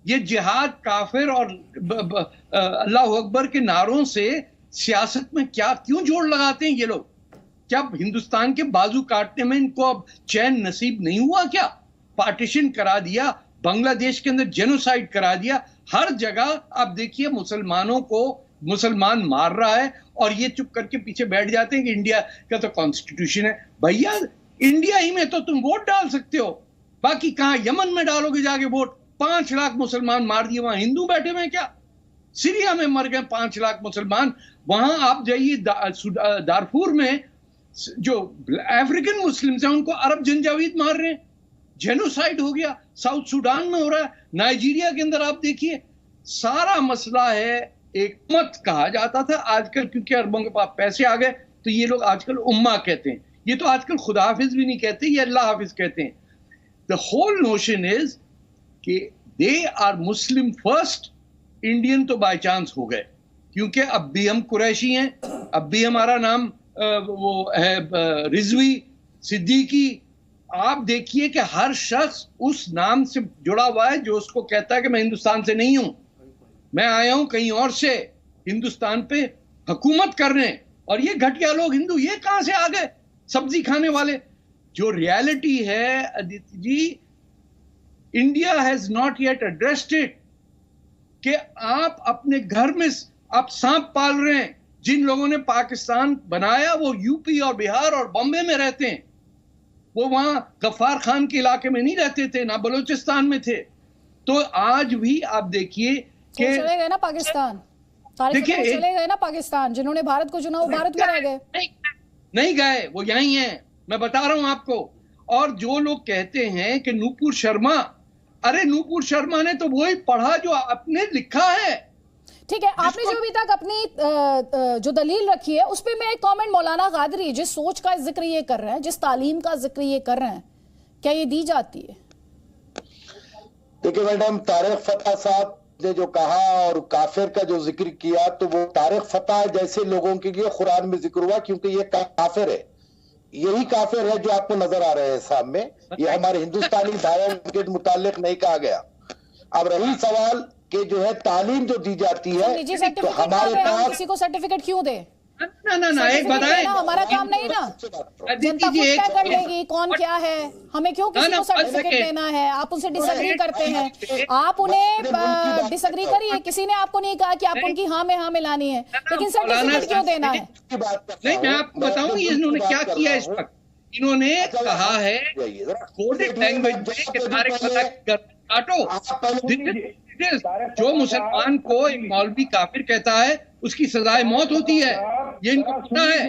ये जिहाद काफिर और अल्लाह अकबर के नारों से सियासत में क्यों जोड़ लगाते हैं ये लोग? क्या हिंदुस्तान के बाजू काटने में इनको अब चैन नसीब नहीं हुआ क्या? पार्टीशन करा दिया, बांग्लादेश के अंदर जेनोसाइड करा दिया, हर जगह आप देखिए मुसलमानों को मुसलमान मार रहा है और ये चुप करके पीछे बैठ जाते हैं कि इंडिया का तो कॉन्स्टिट्यूशन है। भैया इंडिया ही में तो तुम वोट डाल सकते हो, बाकी कहां यमन में डालोगे जाके वोट? 5 लाख मुसलमान मार दिए, वहां हिंदू बैठे हुए हैं क्या? सीरिया में मर गए 5 लाख मुसलमान, वहां आप जाइए दारफूर में जो अफ्रीकन मुस्लिम्स हैं उनको अरब जंजावीद मार रहे हैं, जेनोसाइड हो गया। साउथ सूडान में हो रहा है, नाइजीरिया के अंदर आप देखिए। सारा मसला है, एक मत कहा जाता था, आजकल क्योंकि अरबों के पास पैसे आ गए तो ये लोग आजकल उम्मा कहते हैं। ये तो आजकल खुदा हाफिज भी नहीं कहते, ये अल्लाह हाफिज कहते हैं। द होल नोशन इज कि they are Muslim first, Indian तो बाय चांस हो गए, क्योंकि अब भी हम कुरैशी हैं, अब भी हमारा नाम वो है रिजवी सिद्दीकी। आप देखिए कि हर शख्स उस नाम से जुड़ा हुआ है जो उसको कहता है कि मैं हिंदुस्तान से नहीं हूं, मैं आया हूं कहीं और से हिंदुस्तान पे हुकूमत करने। और ये घटिया लोग हिंदू ये कहां से आ गए, सब्जी खाने वाले? जो रियलिटी है Aditi ji, India has not yet addressed it, कि आप अपने घर में आप सांप पाल रहे हैं। जिन लोगों ने पाकिस्तान बनाया वो यूपी और बिहार और बॉम्बे में रहते हैं, वो वहां गफ्फार खान के इलाके में नहीं रहते थे, ना बलूचिस्तान में थे। तो आज भी आप देखिए कि चले गए ना पाकिस्तान, देखिए चले गए ना पाकिस्तान, जिन्होंने भारत को चुना वो भारत में रह गए। नहीं गए, वो यहीं हैं, मैं बता रहा हूं आपको। और जो लोग कहते हैं कि नूपुर शर्मा, अरे नूपुर शर्मा ने तो वही पढ़ा जो आपने लिखा है। ठीक है, आपने जो अभी तक अपनी जो दलील रखी है उस पर मैं एक कमेंट, मौलाना गादरी जिस सोच का जिक्र ये कर रहे हैं, जिस तालीम का जिक्र ये कर रहे हैं, क्या ये दी जाती है? देखिए मैडम, तारिक फतेह साहब ने जो कहा और काफिर का जो जिक्र किया, तो वो तारिक फतेह जैसे लोगों के लिए कुरान में जिक्र हुआ, क्योंकि ये काफिर है, यही काफिर है जो आपको नजर आ रहे हैं सामने। ये हमारे हिंदुस्तानी भाइयों के मुतालिक नहीं कहा गया। अब रही सवाल कि जो है तालीम जो दी जाती है, तो हमारे पास किसी को सर्टिफिकेट क्यों दे? ना एक बताएं, हमारा काम नहीं ना, जनता खुद तय कर लेगी कौन क्या है, हमें क्यों किसी को सर्टिफिकेट देना है? आप उनसे डिसएग्री करते हैं, आप उन्हें डिसएग्री करिए, किसी ने आपको नहीं कहा कि आप उनकी हाँ में हाँ मिलानी है, लेकिन सर्टिफिकेट क्यों देना है? नहीं, मैं आपको बताऊं इन्होंने क्या किया इस वक्त। इन्होंने कहा है कोडेड लैंग्वेज में काटो, जो मुसलमान को एक मौलवी काफिर कहता है उसकी सजाए मौत होती है, ये इनको पता है।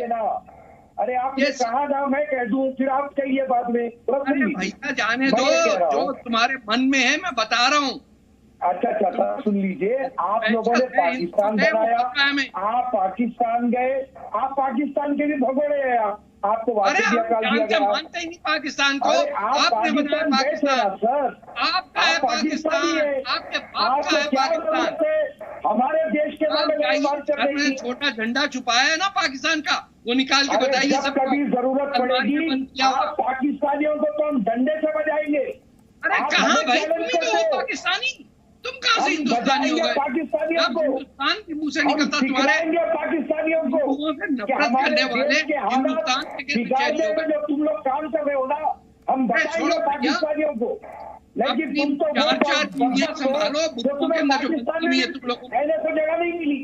अरे आप ये कहा ना, मैं कह दूं फिर आप कहिए बाद में। अरे भैया जाने दो, जो तुम्हारे मन में है मैं बता रहा हूँ। अच्छा सुन लीजिए, आप लोगों ने पाकिस्तान बनाया, आप पाकिस्तान गए, आप पाकिस्तान के भी भगोड़े हैं, आपको वापस दिया गया, मानते ही नहीं पाकिस्तान को। आपने बनाया पाकिस्तान, सर आपका है पाकिस्तान, आपके बाप का है पाकिस्तान। हमारे देश के बारे में बात कर रही है। छोटा झंडा छुपाया है ना पाकिस्तान का, वो निकाल के बताइए। जब कभी जरूरत पड़ेगी आप पाकिस्तानियों को तो हम डंडे से बजाएंगे। अरे कहाँ भाई, तुम ही तो हो पाकिस्तानी, तुम कहाँ से हिंदुस्तानी हो गए? पाकिस्तानियों को हिंदुस्तान के मुंह से निकलता तुम्हारे पाकिस्तानियों को नफरत करने वाले हिंदुस्तान के जो तुम लोग काम कर रहे हो ना, हम बताएंगे पाकिस्तानियों को। लेकिन तुम तो चार बीवियां संभालो, बुक्कों के अंदर जो बुक्की है तुम लोगों को, पहले तो जगह नहीं मिली।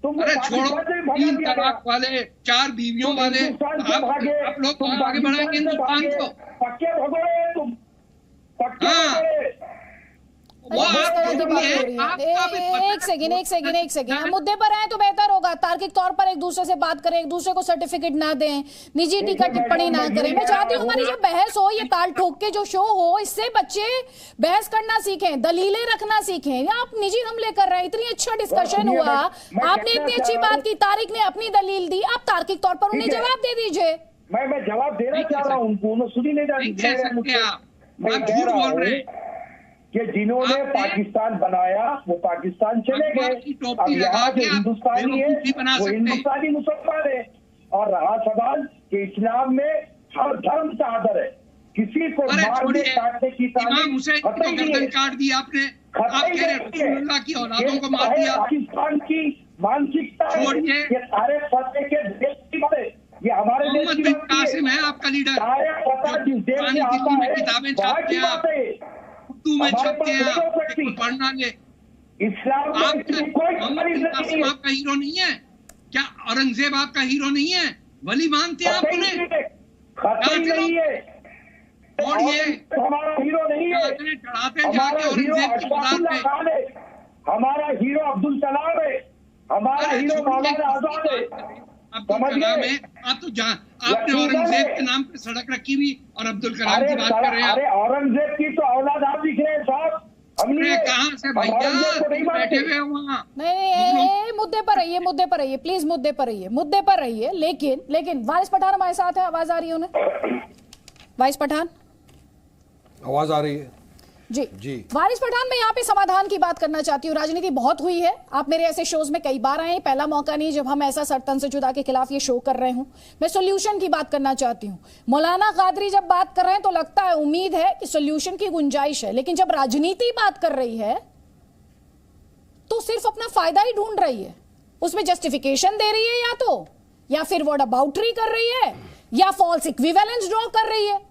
तुम अरे छोड़ो, 3 तलाक वाले, 4 बीवियों वाले, आप लोग आगे बढ़ाएंगे हिंदुस्तान को। पक्के भगोड़े तुम, पक्के एक सेकंड, हम मुद्दे पर आए तो बेहतर होगा। तार्किक तौर पर एक दूसरे से बात करें, एक दूसरे को सर्टिफिकेट ना दें, निजी टीका टिप्पणी ना करें। मैं चाहती हूँ हमारी जब बहस हो, ये ताल ठोक के जो शो हो, इससे बच्चे बहस करना सीखें, दलीलें रखना सीखें। या आप निजी हमले कर रहे हैं। इतनी अच्छा डिस्कशन हुआ, आपने इतनी अच्छी बात की, तारिक ने अपनी दलील दी, आप तार्किक तौर पर उन्हें जवाब दे दीजिए। मैं जवाब देना चाह रहा हूँ उनको, उन्होंने सुनी नहीं जा रही कि जिन्होंने पाकिस्तान बनाया वो पाकिस्तान चले गए, अब यहाँ जो हिंदुस्तानी है वो हिंदुस्तानी मुसलमान है। और रहा सवाल कि इस्लाम में हर धर्म का आदर है, किसी को मारने काटने की गर्दन काट दी आपने, की औलादों को मार दिया। पाकिस्तान की मानसिकता ये सारे फतह के देश की बात है, ये हमारे देश की कासिम है आपका लीडर, सारे फतह जिस देश से आता है किताबें छापते हैं, में छपते हैं, पढ़ना ले। इस्लाम कासिम आपका हीरो नहीं है क्या? औरंगजेब आपका हीरो नहीं है? वली मानते हैं आप उन्हें? नहीं है, और ये हमारा हीरो नहीं है, चढ़ाते हैं जाके औरंगजेब की बारात में। हमारा हीरो अब्दुल कलाम है, हमारा हीरो मौलाना आजाद है। अब्दुल कलाम है, आप तो आपने औरंगजेब के नाम पे सड़क रखी हुई और अब्दुल कलाम की बात कर रहे हैं। अरे औरंगजेब की तो औलाद आप दिख रहे हैं साहब, हमने कहाँ से भैया बैठे हुए वहाँ। नहीं, मुद्दे पर रहिए, प्लीज मुद्दे पर रहिए। लेकिन वारिस पठान हमारे साथ है, आवाज आ रही है उन्हें? वारिस पठान आवाज आ रही है जी। वारिस पठान, मैं यहाँ पे समाधान की बात करना चाहती हूँ। राजनीति बहुत हुई है, आप मेरे ऐसे शोज में कई बार आए हैं, पहला मौका नहीं जब हम ऐसा सरतन से जुदा के खिलाफ ये शो कर रहे हूँ। मैं सोल्यूशन की बात करना चाहती हूँ। मौलाना कादरी जब बात कर रहे हैं तो लगता है, उम्मीद है कि सोल्यूशन की गुंजाइश है, लेकिन जब राजनीति बात कर रही है तो सिर्फ अपना फायदा ही ढूंढ रही है, उसमें जस्टिफिकेशन दे रही है, या फिर वर्ड अबाउटरी कर रही है, या फॉल्स इक्विवेलेंस ड्रॉ कर रही है।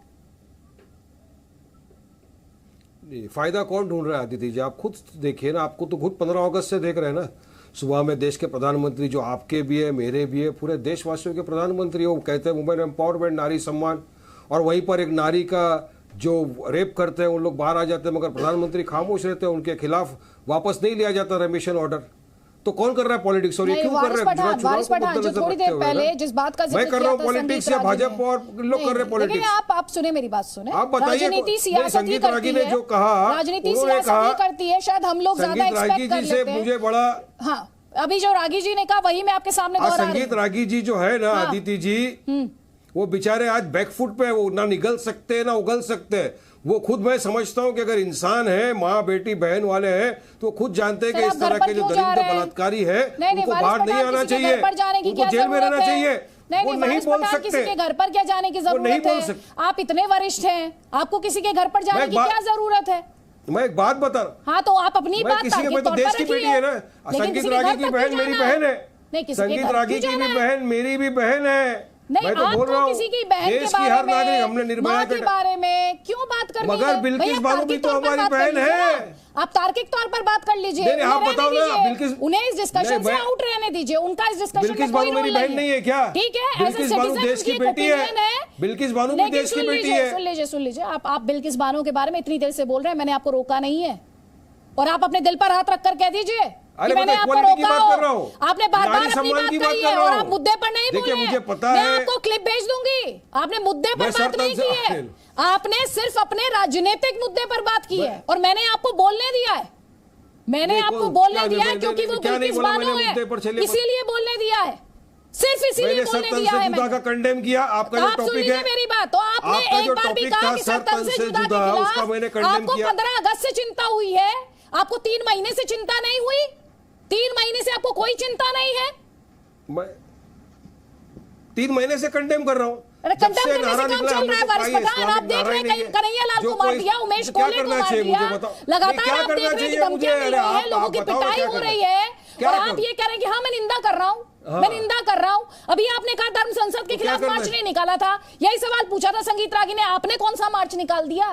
फायदा कौन ढूंढ रहा है आदित्य जी? आप खुद देखिए ना, आपको तो खुद 15 अगस्त से देख रहे हैं ना। सुबह में देश के प्रधानमंत्री जो आपके भी है, मेरे भी है, पूरे देशवासियों के प्रधानमंत्री, वो कहते हैं वुमेन एम्पावरमेंट, नारी सम्मान, और वहीं पर एक नारी का जो रेप करते हैं उन लोग बाहर आ जाते हैं, मगर प्रधानमंत्री खामोश रहते हैं, उनके खिलाफ वापस नहीं लिया जाता रेमिशन ऑर्डर। तो कौन कर रहा है पॉलिटिक्स? और ये क्यों कर रहे हैं? थोड़ी देर पहले जिस बात का मैं कर रहा हूँ पॉलिटिक्स, या भाजपा और लोग कर रहे हैं पॉलिटिक्स? आप सुने मेरी बात, सुने। आप बताइए। राजनीति सियासत ही करती है, जो कहा, राजनीति सियासत ही करती है, शायद हम लोग ज्यादा एक्सपेक्ट कर लेते हैं। मुझे बड़ा, हाँ, अभी जो रागी जी ने कहा वही मैं आपके सामने दोहरा रही हूं। संगीत रागी जी जो है ना आदित्य जी, वो बेचारे आज बैकफुट पे, वो ना निगल सकते ना उगल सकते। वो खुद, मैं समझता हूँ कि अगर इंसान है, माँ बेटी बहन वाले हैं, तो खुद जानते हैं कि इस तरह के जो दरिंदे बलात्कारी है उनको बाहर नहीं आना चाहिए, उनको जेल में रहना चाहिए। वो नहीं बोल सकते। किसी के घर पर क्या जाने की जरूरत है? आप इतने वरिष्ठ हैं, आपको किसी के घर पर जाने की क्या जरूरत है? मैं एक बात बता रहा हूँ। हाँ, तो आप अपनी बात तो देश की बेटी है ना। संगीत रागी की बहन मेरी बहन है, संगीत रागी की भी बहन मेरी भी बहन है। नहीं, मैं तो बोल रहा हूँ, किसी की बहन देश के की हर बारे नागरिक, हमने निर्भया के बारे में क्यों बात करनी है? मगर बिल्किस बानो भी तो हमारी बहन है। आप तार्किक तौर पर बात कर लीजिए, आप बताओ ना। बिल्किस, उन्हें इस डिस्कशन से आउट रहने दीजिए, उनका इस डिस्कशन में कोई रोल मेरी बहन नहीं है क्या? ठीक है, बिल्किस बानो देश की बेटी है, बिल्किस बानो भी देश की बेटी है। सुन लीजिए, आप बिल्किस बानो के बारे में इतनी देर से बोल रहे हैं, मैंने आपको रोका नहीं है, और आप अपने दिल पर हाथ रखकर कह दीजिए कि मैंने आपको रोका हो। आपने बार-बार अपनी बात कही है और आप मुद्दे पर नहीं बोले। मुझे पता है, मैं आपको क्लिप भेज दूंगी। आपने मुद्दे पर बात नहीं की है, आपने सिर्फ अपने राजनीतिक मुद्दे पर बात की है, और मैंने आपको बोलने दिया है। मैंने आपको बोलने दिया है क्योंकि वो बिल्किस बानो है, इसीलिए बोलने दिया है, सिर्फ इसीलिए बोलने दिया है। मैंने का कंडेम किया। आपका जो टॉपिक है मेरी बात, तो आपने एक बार भी कहा कि सत्तन से जुदा के खिलाफ आपको 15 अगस्त से चिंता हुई है, आपको 3 महीने से चिंता नहीं हुई? 3 महीने से आपको कोई चिंता नहीं है? मैं 3 महीने से कंडेम कर रहा हूँ। कंडेम करने से काम चल रहा है वारिस पठान। आप देख रहे हैं कन्हैया लाल को मार दिया, उमेश कोहली को मार दिया, लगातार आप देख रहे हैं कि धमकियां मिल रही है, लोगों की पिटाई हो रही है, और आप ये कह रहे हैं कि हाँ मैं निंदा कर रहा हूँ, मैं निंदा कर रहा हूं। अभी आपने कहा धर्म संसद के खिलाफ मार्च नहीं निकाला था, यही सवाल पूछा था संगीत रागी ने, आपने कौन सा मार्च निकाल दिया?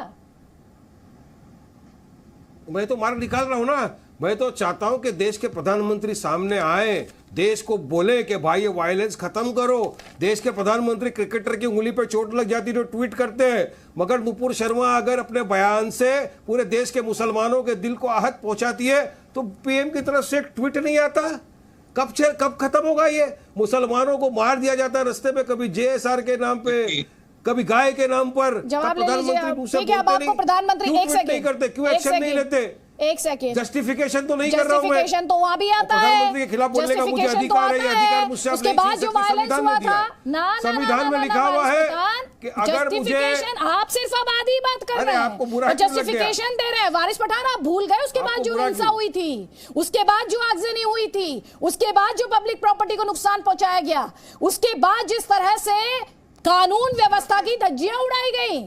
मैं तो मार्च निकाल रहा हूं ना। मैं तो चाहता हूं कि देश के प्रधानमंत्री सामने आए, देश को बोले कि भाई ये वायलेंस खत्म करो। देश के प्रधानमंत्री क्रिकेटर की उंगली पर चोट लग जाती तो ट्वीट करते हैं, मगर नुपुर शर्मा अगर अपने बयान से पूरे देश के मुसलमानों के दिल को आहत पहुंचाती है तो पीएम की तरफ से एक ट्वीट नहीं आता। कब खत्म होगा ये? मुसलमानों को मार दिया जाता है रस्ते में, कभी जेएसआर के नाम पे, कभी गाय के नाम पर। प्रधानमंत्री प्रधानमंत्री एक सेकंड नहीं करते, क्यों एक्शन नहीं लेते? एक सेकंड, जस्टिफिकेशन तो नहीं कर रहा हूं मैं। जस्टिफिकेशन तो वहां भी आता है, प्रधानमंत्री के खिलाफ बोलने का मुझे अधिकार है, अधिकार मुझसे उसके बाद जो वायलेंस हुआ था ना, संविधान में लिखा हुआ है कि अगर मुझे, आप सिर्फ अब आधी बात कर रहे हैं, आपको बुरा जस्टिफिकेशन दे रहे हैं। वारिस पठान आप भूल गए उसके बाद जो हिंसा हुई थी, उसके बाद जो आगजनी हुई थी, उसके बाद जो पब्लिक प्रॉपर्टी को नुकसान पहुंचाया गया, उसके बाद जिस तरह से कानून व्यवस्था की धज्जियां उड़ाई गई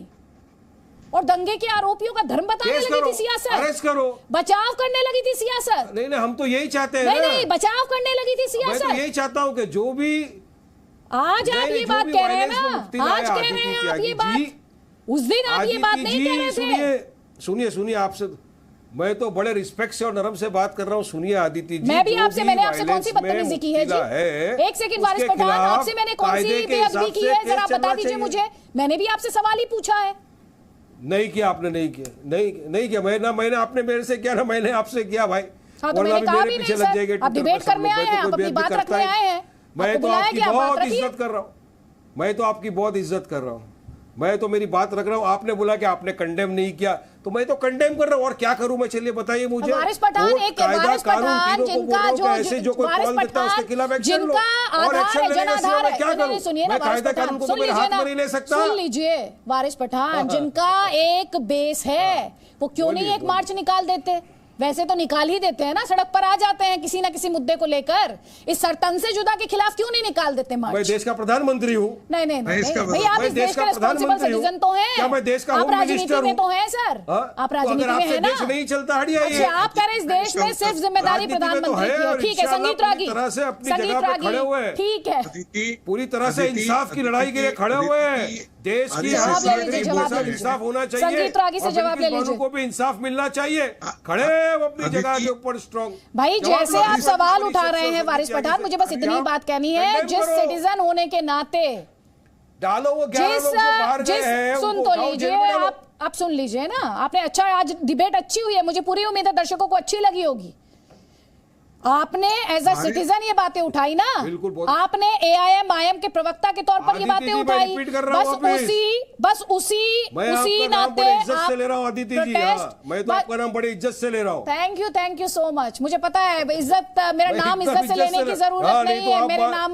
और दंगे के आरोपियों का धर्म बताने लगी थी सियासत, अरेस्ट करो, बचाव करने लगी थी सियासत। नहीं हम तो यही चाहते हैं। नहीं बचाव करने लगी थी सियासत। मैं तो यही चाहता हूं कि जो भी आज आप ये बात कह रहे हैं ना, आज कह रहे हैं आप ये बात, उस दिन आप ये बात नहीं कह रहे थे। सुनिए आपसे मैं तो बड़े रिस्पेक्ट से और नरम से बात कर रहा हूँ। सुनिए आदित्य जी, मैंने आपसे कौन सी बदतमीजी की है जी? एक सेकंड वारिस पठान, आपसे मैंने कौन सी बेअदबी की है जरा बता दीजिए मुझे। मैंने भी आपसे सवाल ही पूछा है। नहीं किया आपने, नहीं किया। मैंने आपने मेरे से किया ना, मैंने आपसे किया भाई। हाँ, तो मैंने कहा भी नहीं सर, आप डिबेट करने आए हैं, आप अपनी बात रखने आए हैं। मैं तो आपकी बहुत इज्जत कर रहा हूँ, मैं तो आपकी बहुत इज्जत कर रहा हूँ, मैं तो मेरी बात रख रहा हूँ। आपने बोला कि आपने कंडेम नहीं किया, तो मैं तो कंडेम कर रहा हूँ। और क्या करूँ मैं? चलिए बताइए मुझे। वारिस पठान जिनका आधार जनाधार है, सुनिए ना वारिस पठान, सुन लीजिए वारिस पठान, जिनका एक बेस है वो क्यों नहीं एक मार्च निकाल देते? वैसे तो निकाल ही देते हैं ना, सड़क पर आ जाते हैं किसी ना किसी मुद्दे को लेकर। इस सरतन से जुदा के खिलाफ क्यों नहीं निकाल देते मार्च? मैं देश का प्रधानमंत्री हूँ। नहीं भाई, आप इस देश के रिस्पॉन्सिबल सिटीजन तो हैं। क्या मैं देश का आप राजनीति में तो हैं सर, आप राजनीति में हैं ना। देश नहीं चलता, हटिए। अच्छा, आप कह रहे हैं इस देश में सिर्फ जिम्मेदारी प्रधानमंत्री की है। ठीक है संगीत रागी, ठीक है, पूरी तरह से इंसाफ की लड़ाई के लिए खड़े हुए हैं। देश की इंसाफ होना चाहिए, संगीत रागी से जवाब ले लीजिए, को भी इंसाफ मिलना चाहिए। खड़े अपनी जगह के ऊपर स्ट्रॉन्ग। भाई जैसे आप सवाल उठा रहे हैं वारिस पठान, मुझे बस इतनी बात कहनी है, जिस सिटीजन होने के नाते डालो वो 11 लोग जो बाहर गए हैं, सुन तो लीजिए आप सुन लीजिए ना। आपने अच्छा, आज डिबेट अच्छी हुई है, मुझे पूरी उम्मीद है दर्शकों को अच्छी लगी होगी। आपने एज अ सिटीजन ये बातें उठाई ना, आपने AIM के प्रवक्ता के तौर पर ये बातें उठाई, बस उसी नाते इज्जत से ले रहा हूं आदित्य जी। मैं तो आपका नाम बड़ी इज्जत से ले रहा हूं। Thank you so much. मुझे पता है इज्जत, मेरा नाम इज्जत से लेने की जरूरत नहीं है। मेरे नाम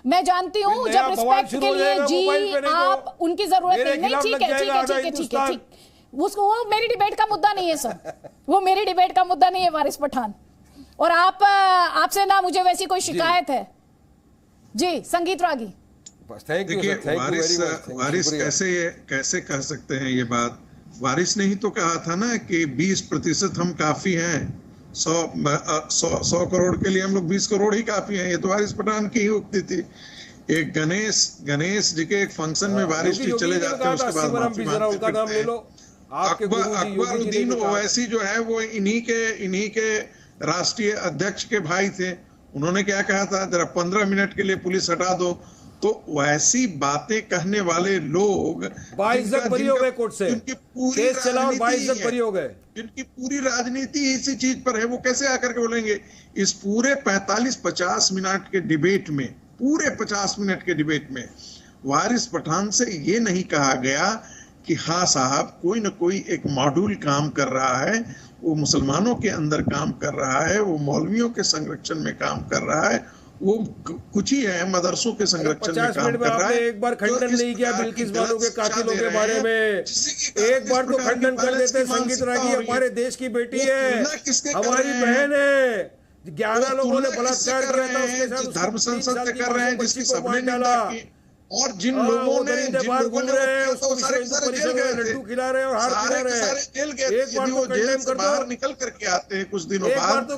मैं जानती हूँ, जब रिस्पेक्ट के लिए जी आप उनकी जरूरत नहीं। ठीक है, उसको, वो मेरी डिबेट का मुद्दा नहीं है सर, वो मेरी डिबेट का मुद्दा नहीं है वारिस पठान। और आपसे ना मुझे वैसी कोई शिकायत है जी। संगीत रागी, देखिए वारिस कैसे कह सकते हैं ये बात? वारिस ने ही तो कहा था ना कि 20% हम काफी हैं, 100 करोड़ के लिए हम लोग 20 करोड़ ही काफी हैं। ये तो वारिस पठान की ही उक्ति थी। एक गणेश जी के एक फंक्शन में वारिस जी चले जाते हैं, उसके बाद अकबरुद्दीन ओवैसी जो है वो इन्हीं के राष्ट्रीय अध्यक्ष के भाई थे। उन्होंने क्या कहा था, जरा 15 मिनट के लिए पुलिस हटा दो। तो वैसी बातें कहने वाले लोग बाइज्जत बरी हो गए कोर्ट से, केस चला और बाइज्जत बरी हो गए, जिनकी पूरी राजनीति इसी चीज पर है, वो कैसे आकर के बोलेंगे? इस पूरे 45-50 मिनट के डिबेट में, पूरे 50 मिनट के डिबेट में वारिस पठान से ये नहीं कहा गया कि हाँ साहब कोई ना कोई एक मॉड्यूल काम कर रहा है वो मुसलमानों के अंदर काम कर रहा है, वो मौलवियों के संरक्षण में काम कर रहा है, वो कुछ ही है मदरसों के संरक्षण में काम कर रहा है। एक बार खंडन नहीं किया बिल्किस बानो के कातिलों के बारे में, एक बार तो खंडन कर देते। संगीत रागी हमारे देश की बेटी है, हमारी बहन है। 11 लोगों ने बलात्कार किया था उसके साथ, धर्म संसद से कर रहे हैं जिसकी सबने निंदा की, और जिन लोगों ने उसको लड्डू खिला रहे हैं और हार खिला रहे हैं। जेल गए, एक बार वो जेल से बाहर निकल करके आते हैं कुछ दिनों बाद, तो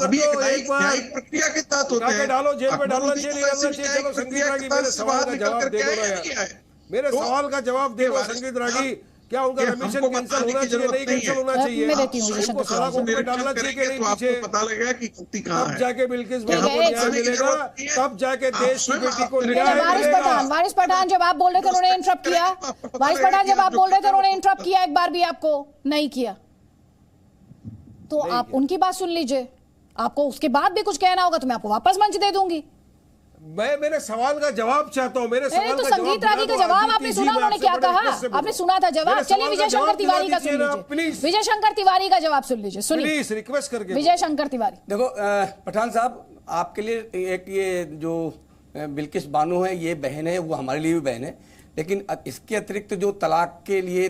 अभी एक न्यायिक प्रक्रिया के तहत होते हैं। डालो जेल में, डालना चाहिए। चलो संगीत रागी मेरे सवाल का जवाब दे दो यार, मेरे सवाल का जवाब दे दो संगीत रागी। क्या उनका कमीशन कैंसिल होना चाहिए, नहीं कैंसिल होना चाहिए? उनको सलाखों में डालना चाहिए कि नहीं? पीछे पता लगेगा कि गलती कहाँ है, तब जाके बिल्किस बानो को न्याय मिलेगा, तब जाके देश की बेटी को न्याय मिलेगा। वारिस पठान जब आप बोल रहे थे उन्होंने इंटरप्ट किया, वारिस पठान जब आप बोल रहे थे उन्होंने इंटरप्ट किया, एक बार भी आपको नहीं किया, तो आप उनकी बात सुन लीजिए। आपको उसके बाद भी कुछ कहना होगा तो मैं आपको वापस मंच दे दूंगी। मैं मेरे सवाल का जवाब चाहता हूँ। मेरे सवाल तो संगीत रागी का जवाब आपने सुना, उन्होंने क्या कहा? आपने सुना था जवाब? चलिए विजय शंकर तिवारी का सुन लीजिए, विजय शंकर तिवारी का जवाब सुन लीजिए, सुनिए प्लीज, रिक्वेस्ट करके। विजय शंकर तिवारी। देखो पठान साहब, आपके लिए एक ये जो बिल्किस बानो है ये बहन है, वो हमारे लिए भी बहन है, लेकिन इसके अतिरिक्त जो तलाक के लिए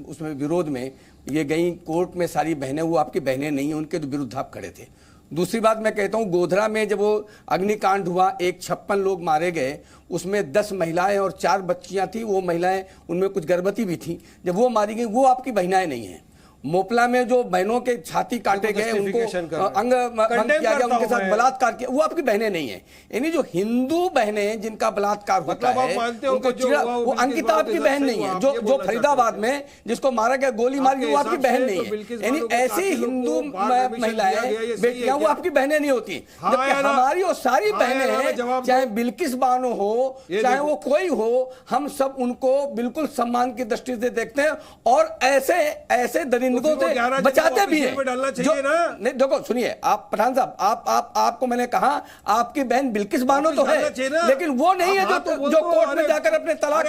उसमें विरोध में ये गई कोर्ट में सारी बहनें, वो आपकी बहनें नहीं है, उनके विरुद्ध आप खड़े थे। दूसरी बात मैं कहता हूं, गोधरा में जब वो अग्निकांड हुआ, 156 लोग मारे गए, उसमें 10 महिलाएं और 4 बच्चियां थी। वो महिलाएं, उनमें कुछ गर्भवती भी थी, जब वो मारी गई, वो आपकी बहनाएं नहीं हैं। मोपला में जो बहनों के छाती काटे गए, उनको अंग भंग किया गया, उनके साथ बलात्कार किया, वो आपकी बहनें नहीं है। यानी जो हिंदू बहनें जिनका बलात्कार होता है उनको चिड़ा, वो अंकिता आपकी बहन नहीं है। जो फरीदाबाद में जिसको मारा गया, गोली मारी गई, वो आपकी बहन नहीं है। यानी ऐसी हिंदू महिलाएं, बेटियां, वो आपकी बहनें नहीं होती। जबकि हमारी वो सारी बहनें हैं, चाहे बिल्किस बानो हो, चाहे वो कोई हो, हम सब उनको बिल्कुल सम्मान की दृष्टि से देखते हैं और ऐसे दरिंदों से बचाते भी हैं। नहीं देखो, सुनिए आप पठान साहब, आपको मैंने कहा आपकी बहन बिल्किस बानो तो है, लेकिन वो नहीं है जो कोर्ट में जाकर अपने तलाक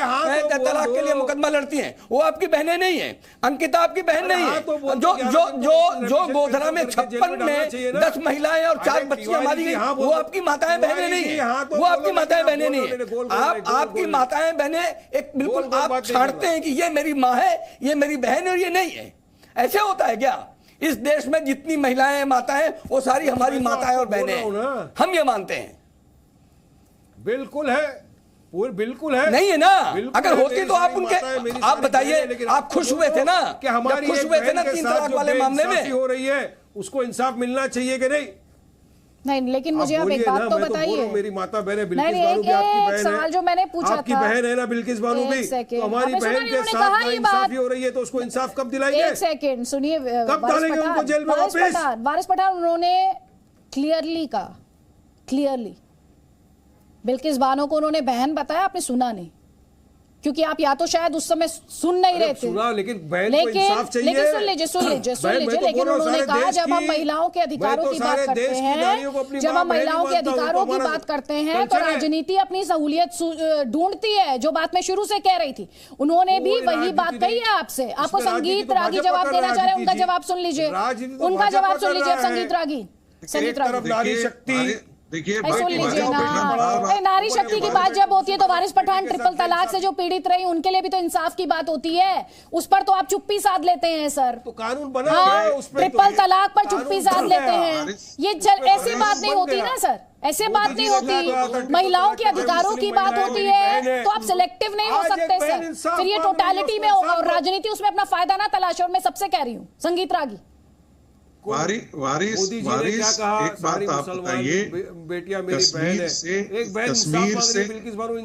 के लिए मुकदमा लड़ती हैं। वो आपकी बहनें नहीं है। अंकिता आपकी बहन नहीं है। जो गोधरा में 56 में 10 महिलाएं और 4 बच्चियां मारी गई, वो आपकी माताएं बहनें नहीं है। वो आपकी माताएं बहनें नहीं है। आपकी माताएं बहनें एक बिल्कुल आप छांटते हैं कि ये मेरी माँ है, ये मेरी बहन है और ये नहीं है। ऐसे होता है क्या? इस देश में जितनी महिलाएं माताएं, वो सारी हमारी माताएं और बहनें हैं, हम ये मानते हैं। बिल्कुल है, बिल्कुल है, नहीं है ना? अगर होती तो आप उनके, आप बताइए, आप खुश हुए थे ना कि हमारी खुश हुए थे ना 3 तलाक वाले मामले में? हो रही है, उसको इंसाफ मिलना चाहिए कि नहीं? नहीं, लेकिन मुझे आप एक बात तो बताइए। मेरी माता बहन है, बिल्किस बानो भी आपकी बहन है। सवाल जो मैंने पूछा आपकी बहन है ना बिल्किस बानो भी, तो हमारी बहन के साथ नाइंसाफी हो रही है, तो उसको इंसाफ कब दिलाएंगे? एक सेकंड सुनिए, कब डालेंगे उनको जेल में वापस? वारिस पठान उन्होंने क्लियरली कहा, क्लियरली बिल्किस बानो को उन्होंने बहन बताया, आपने सुना नहीं, क्योंकि आप या तो शायद उस समय सुन नहीं रहे थे। सुना, लेकिन बहन को इंसाफ चाहिए। लेकिन सुन लीजिए, लेकिन उन्होंने कहा जब हम महिलाओं के अधिकारों की बात करते हैं, जब हम महिलाओं के अधिकारों की बात करते हैं, तो राजनीति अपनी सहूलियत ढूंढती है, जो बात मैं शुरू से कह रही थी। उन्होंने भी वही बात कही है आपसे। आपको संगीत रागी जवाब देना चाह रहे हैं, उनका जवाब सुन लीजिए, उनका जवाब सुन लीजिए। संगीत रागी, संगीत रागी, नारी शक्ति, देखिए सुन लीजिए ना, नारी शक्ति की बात जब होती है तो वारिस पठान ट्रिपल तलाक से जो पीड़ित रही, उनके लिए भी तो इंसाफ की बात होती है। उस पर तो आप चुप्पी साध लेते हैं सर। तो कानून बना है उस पर, ट्रिपल तलाक पर चुप्पी साध लेते हैं। ये ऐसे बात नहीं होती ना सर, ऐसे बात नहीं होती। महिलाओं के अधिकारों की बात होती है तो आप सिलेक्टिव नहीं हो सकते सर। फिर ये टोटलिटी में और राजनीति उसमें अपना फायदा ना तलाशे। और मैं सबसे कह रही हूँ, संगीत रागी, वारिस एक बात आप बताइए,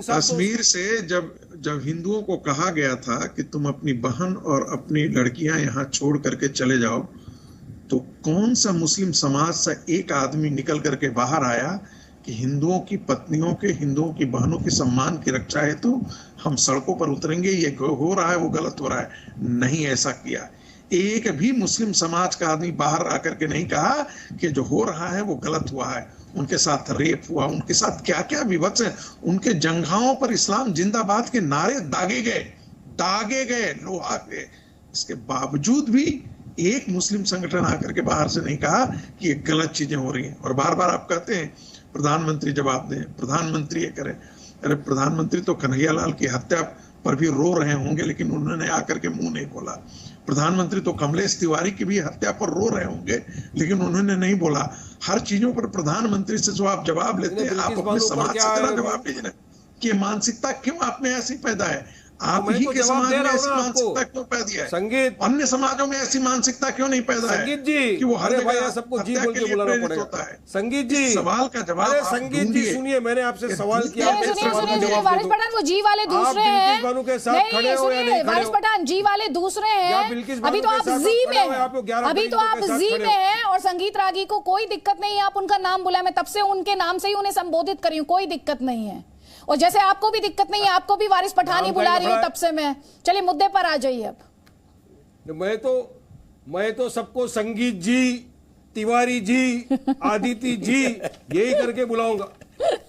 कश्मीर से जब हिंदुओं को कहा गया था कि तुम अपनी बहन और अपनी लड़कियां यहाँ छोड़ करके चले जाओ, तो कौन सा मुस्लिम समाज से एक आदमी निकल करके बाहर आया कि हिंदुओं की पत्नियों के, हिंदुओं की बहनों के सम्मान की रक्षा है तो हम सड़कों पर उतरेंगे, ये हो रहा है वो गलत हो रहा है? नहीं ऐसा किया। एक भी मुस्लिम समाज का आदमी बाहर आकर के नहीं कहा कि जो हो रहा है वो गलत हुआ है। उनके साथ रेप हुआ, उनके साथ क्या क्या विभत्स है, उनके जंघाओं पर इस्लाम जिंदाबाद के नारे दागे गए लोहा के। इसके बावजूद भी एक मुस्लिम संगठन आकर के बाहर से नहीं कहा कि ये गलत चीजें हो रही हैं। और बार बार आप कहते हैं प्रधानमंत्री जवाब दें, प्रधानमंत्री ये करें। अरे प्रधानमंत्री तो कन्हैयालाल की हत्या पर भी रो रहे होंगे, लेकिन उन्होंने आकर के मुंह नहीं खोला। प्रधानमंत्री तो कमलेश तिवारी की भी हत्या पर रो रहे होंगे, लेकिन उन्होंने नहीं बोला। हर चीजों पर प्रधानमंत्री से जो आप जवाब लेते हैं, आप अपने समाज से जरा जवाब लीजिए ना कि ये मानसिकता क्यों आप में ऐसी पैदा है। आप ही के समाज में ऐसी मानसिकता क्यों पैदा है? संगीत, अन्य समाजों में ऐसी मानसिकता क्यों नहीं पैदा है? संगीत जी, कि वो हर जगह सबको जी बोल के बुलाना पड़ेगा। संगीत जी, सवाल का जवाब। अरे संगीत जी सुनिए, मैंने आपसे सवाल किया, वारिस पठान वो जी वाले दूसरे हैं। के साथ खड़े हो या नहीं खड़े वारिस पठान जी वाले दूसरे हैं। अभी तो आप जी में हैं, अभी तो आप जी में हैं। और संगीत रागी को कोई दिक्कत नहीं है, आप उनका नाम बुलाए, मैं तब से उनके नाम से ही उन्हें संबोधित कर रही हूँ, कोई दिक्कत नहीं है। और जैसे आपको भी दिक्कत नहीं है, आपको भी वारिस पठान ही बुला रही हूं तब से मैं। चलिए मुद्दे पर आ जाइए अब। मैं तो सबको संगीत जी, तिवारी जी, आदिति जी यही करके बुलाऊंगा,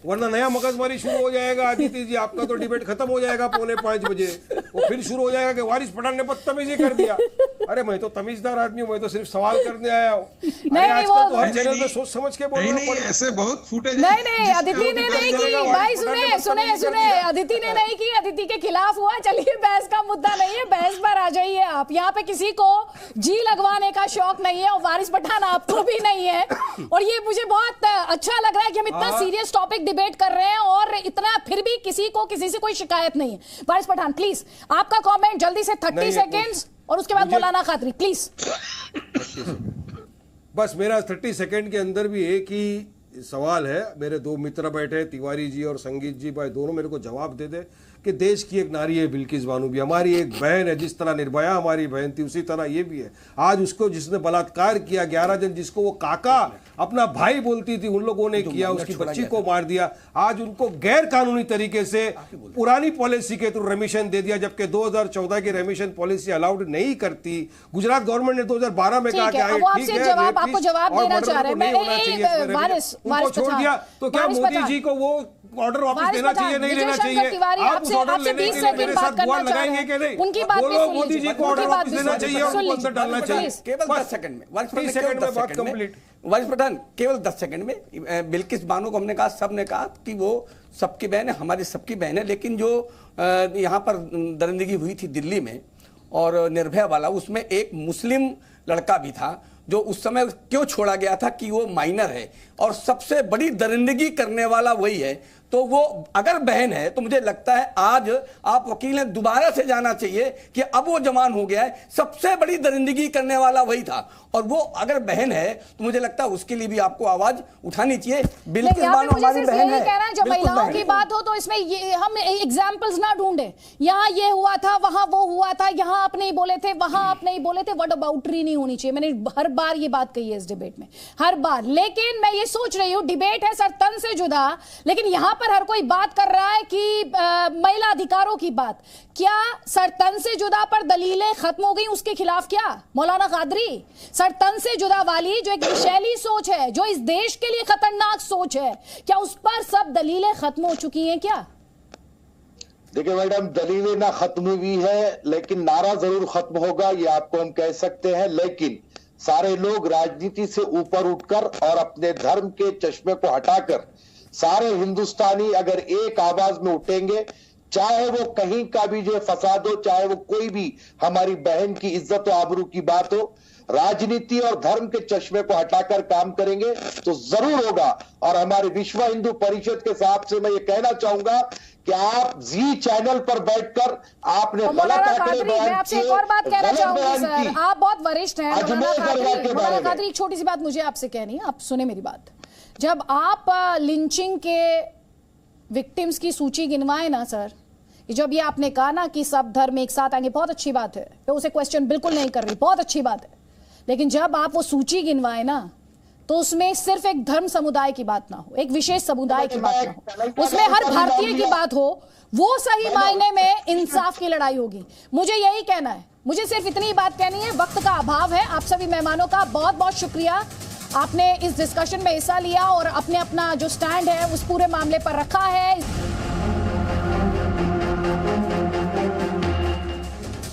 वरना नया मगजमारी शुरू हो जाएगा। आदिति जी, आपका तो डिबेट खत्म हो जाएगा 4:45 बजे, वो फिर शुरू हो जाएगा कि वारिस पठान ने बदतमीजी कर दिया। अरे मैं तो तमीजदार आदमी हूँ, मैं तो सिर्फ सवाल करने आया हूँ। आजकल तो हर चैनल पे सोच समझ के बोलना पड़ेगा। ऐसे बहुत फुटेज नहीं, अदिति ने नहीं की भाई। सुने, अदिति ने नहीं की, अदिति के खिलाफ हुआ। चलिए बहस का मुद्दा नहीं है, बहस पर आ जाइए आप। यहाँ पे किसी को जी लगवाने का शौक नहीं है, और वारिस पठान आपको भी नहीं है। और ये मुझे बहुत अच्छा लग रहा है कि हम इतना सीरियस टॉपिक डिबेट कर रहे हैं और इतना फिर भी किसी को किसी से कोई शिकायत नहीं है। वारिस पठान प्लीज आपका कमेंट जल्दी से 30 सेकेंड्स, और उसके बाद मौलाना खादरी प्लीज। बस मेरा 30 सेकंड के अंदर भी एक ही सवाल है। मेरे दो मित्र बैठे हैं, तिवारी जी और संगीत जी, भाई दोनों मेरे को जवाब दे दे कि देश की एक नारी है बिल्किस बानो भी, हमारी एक बहन है। जिस तरह निर्भया हमारी बहन थी, उसी तरह ये भी है। आज उसको जिसने बलात्कार किया, 11 जन जिसको वो काका अपना भाई बोलती थी, उन लोगों ने किया, उसकी बच्ची को मार दिया। आज उनको गैर कानूनी तरीके से पुरानी पॉलिसी के थ्रू रेमिशन दे दिया, जबकि 2014 की रेमिशन पॉलिसी अलाउड नहीं करती। गुजरात गवर्नमेंट ने 2012 में कहा कि ठीक है, आपको जवाब देना चाह रहे हैं, छोड़ दिया। तो क्या मोदी जी को वो ऑर्डर वापस देना चाहिए, नहीं लेना चाहिए? आप उस ऑर्डर लेने के लिए मेरे साथ गुहार लगाएंगे कि नहीं? बोलो मोदी जी को ऑर्डर वापस देना चाहिए और उनको अंदर डालना चाहिए। केवल 10 सेकंड में, 30 सेकंड में बात कंप्लीट। वारिस पठान केवल 10 सेकंड में। बिल्किस बानो को हमने कहा, सबने कहा कि वो सबकी बहन है, हमारी सबकी बहन है। लेकिन जो यहाँ पर दरिंदगी हुई थी दिल्ली में और निर्भया वाला, उसमें एक मुस्लिम लड़का भी था जो उस समय क्यों छोड़ा गया था कि वो माइनर है, और सबसे बड़ी दरिंदगी करने वाला वही है। तो वो अगर बहन है तो मुझे लगता है आज आप वकील हैं, दोबारा से जाना चाहिए कि अब वो जवान हो गया है। सबसे बड़ी दरिंदगी करने वाला वही था, और वो अगर बहन है तो मुझे लगता है उसके लिए भी आपको आवाज उठानी चाहिए। बिल्किस बानो हमारी बहन है। जब महिलाओं की बात हो तो इसमें ये हम एग्जाम्पल्स ना ढूंढे, यहाँ ये हुआ था, वहां वो हुआ था, यहाँ आप नहीं बोले थे, वहां आप नहीं बोले थे। व्हाट अबाउटरी नहीं होनी चाहिए। मैंने हर बार ये बात कही है इस डिबेट में, हर बार। लेकिन मैं ये सोच रही हूँ, डिबेट है सर तन से जुदा, लेकिन यहां पर हर कोई बात कर रहा है कि महिला अधिकारों की बात। क्या सर तन से जुदा पर दलीलें खत्म हो गई, उसके खिलाफ क्या मौलाना कादरी? सर तन से जुदा वाली जो एक विशैली सोच है, जो इस देश के लिए खतरनाक सोच है, क्या उस पर सब दलीलें खत्म हो चुकी हैं क्या? देखिए मैडम, दलीलें ना खत्म हुई है, लेकिन नारा जरूर खत्म होगा, ये आपको हम कह सकते हैं। लेकिन सारे लोग राजनीति से ऊपर उठकर और अपने धर्म के चश्मे को हटाकर सारे हिंदुस्तानी अगर एक आवाज में उठेंगे, चाहे वो कहीं का भी जो फसाद हो, चाहे वो कोई भी हमारी बहन की इज्जत और आबरू की बात हो, राजनीति और धर्म के चश्मे को हटाकर काम करेंगे तो जरूर होगा। और हमारे विश्व हिंदू परिषद के साथ से मैं ये कहना चाहूंगा कि आप जी चैनल पर बैठकर आपने गलत आंकड़े बयान किए, एक और बात कहना चाहूंगी सर, आप बहुत वरिष्ठ हैं। मौलाना कादरी, एक छोटी सी बात मुझे आपसे कहनी है, आप सुने मेरी बात। जब आप लिंचिंग के विक्टिम्स की सूची गिनवाए ना सर, जब ये आपने कहा ना कि सब धर्म एक साथ आएंगे, बहुत अच्छी बात है, मैं उसे क्वेश्चन बिल्कुल नहीं कर रही, बहुत अच्छी बात है। लेकिन जब आप वो सूची गिनवाए ना, तो उसमें सिर्फ एक धर्म समुदाय की बात ना हो, एक विशेष समुदाय की बात ना हो, उसमें हर भारतीय की बात हो, वो सही मायने में इंसाफ की लड़ाई होगी। मुझे यही कहना है, मुझे सिर्फ इतनी बात कहनी है। वक्त का अभाव है। आप सभी मेहमानों का बहुत बहुत शुक्रिया, आपने इस डिस्कशन में हिस्सा लिया और अपने अपना जो स्टैंड है उस पूरे मामले पर रखा है।